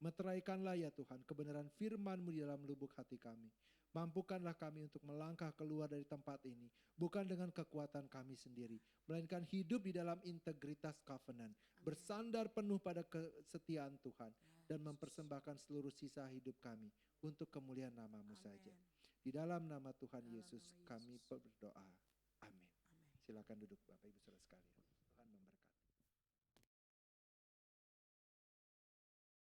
Speaker 5: Meteraikanlah ya Tuhan kebenaran firman-Mu di dalam lubuk hati kami. Mampukanlah kami untuk melangkah keluar dari tempat ini, bukan dengan kekuatan kami sendiri, melainkan hidup di dalam integritas covenant, bersandar penuh pada kesetiaan Tuhan, dan mempersembahkan seluruh sisa hidup kami untuk kemuliaan nama-Mu saja. Di dalam nama Tuhan Yesus kami berdoa. Amin. Silakan duduk Bapak Ibu Saudara sekalian. Tuhan memberkati.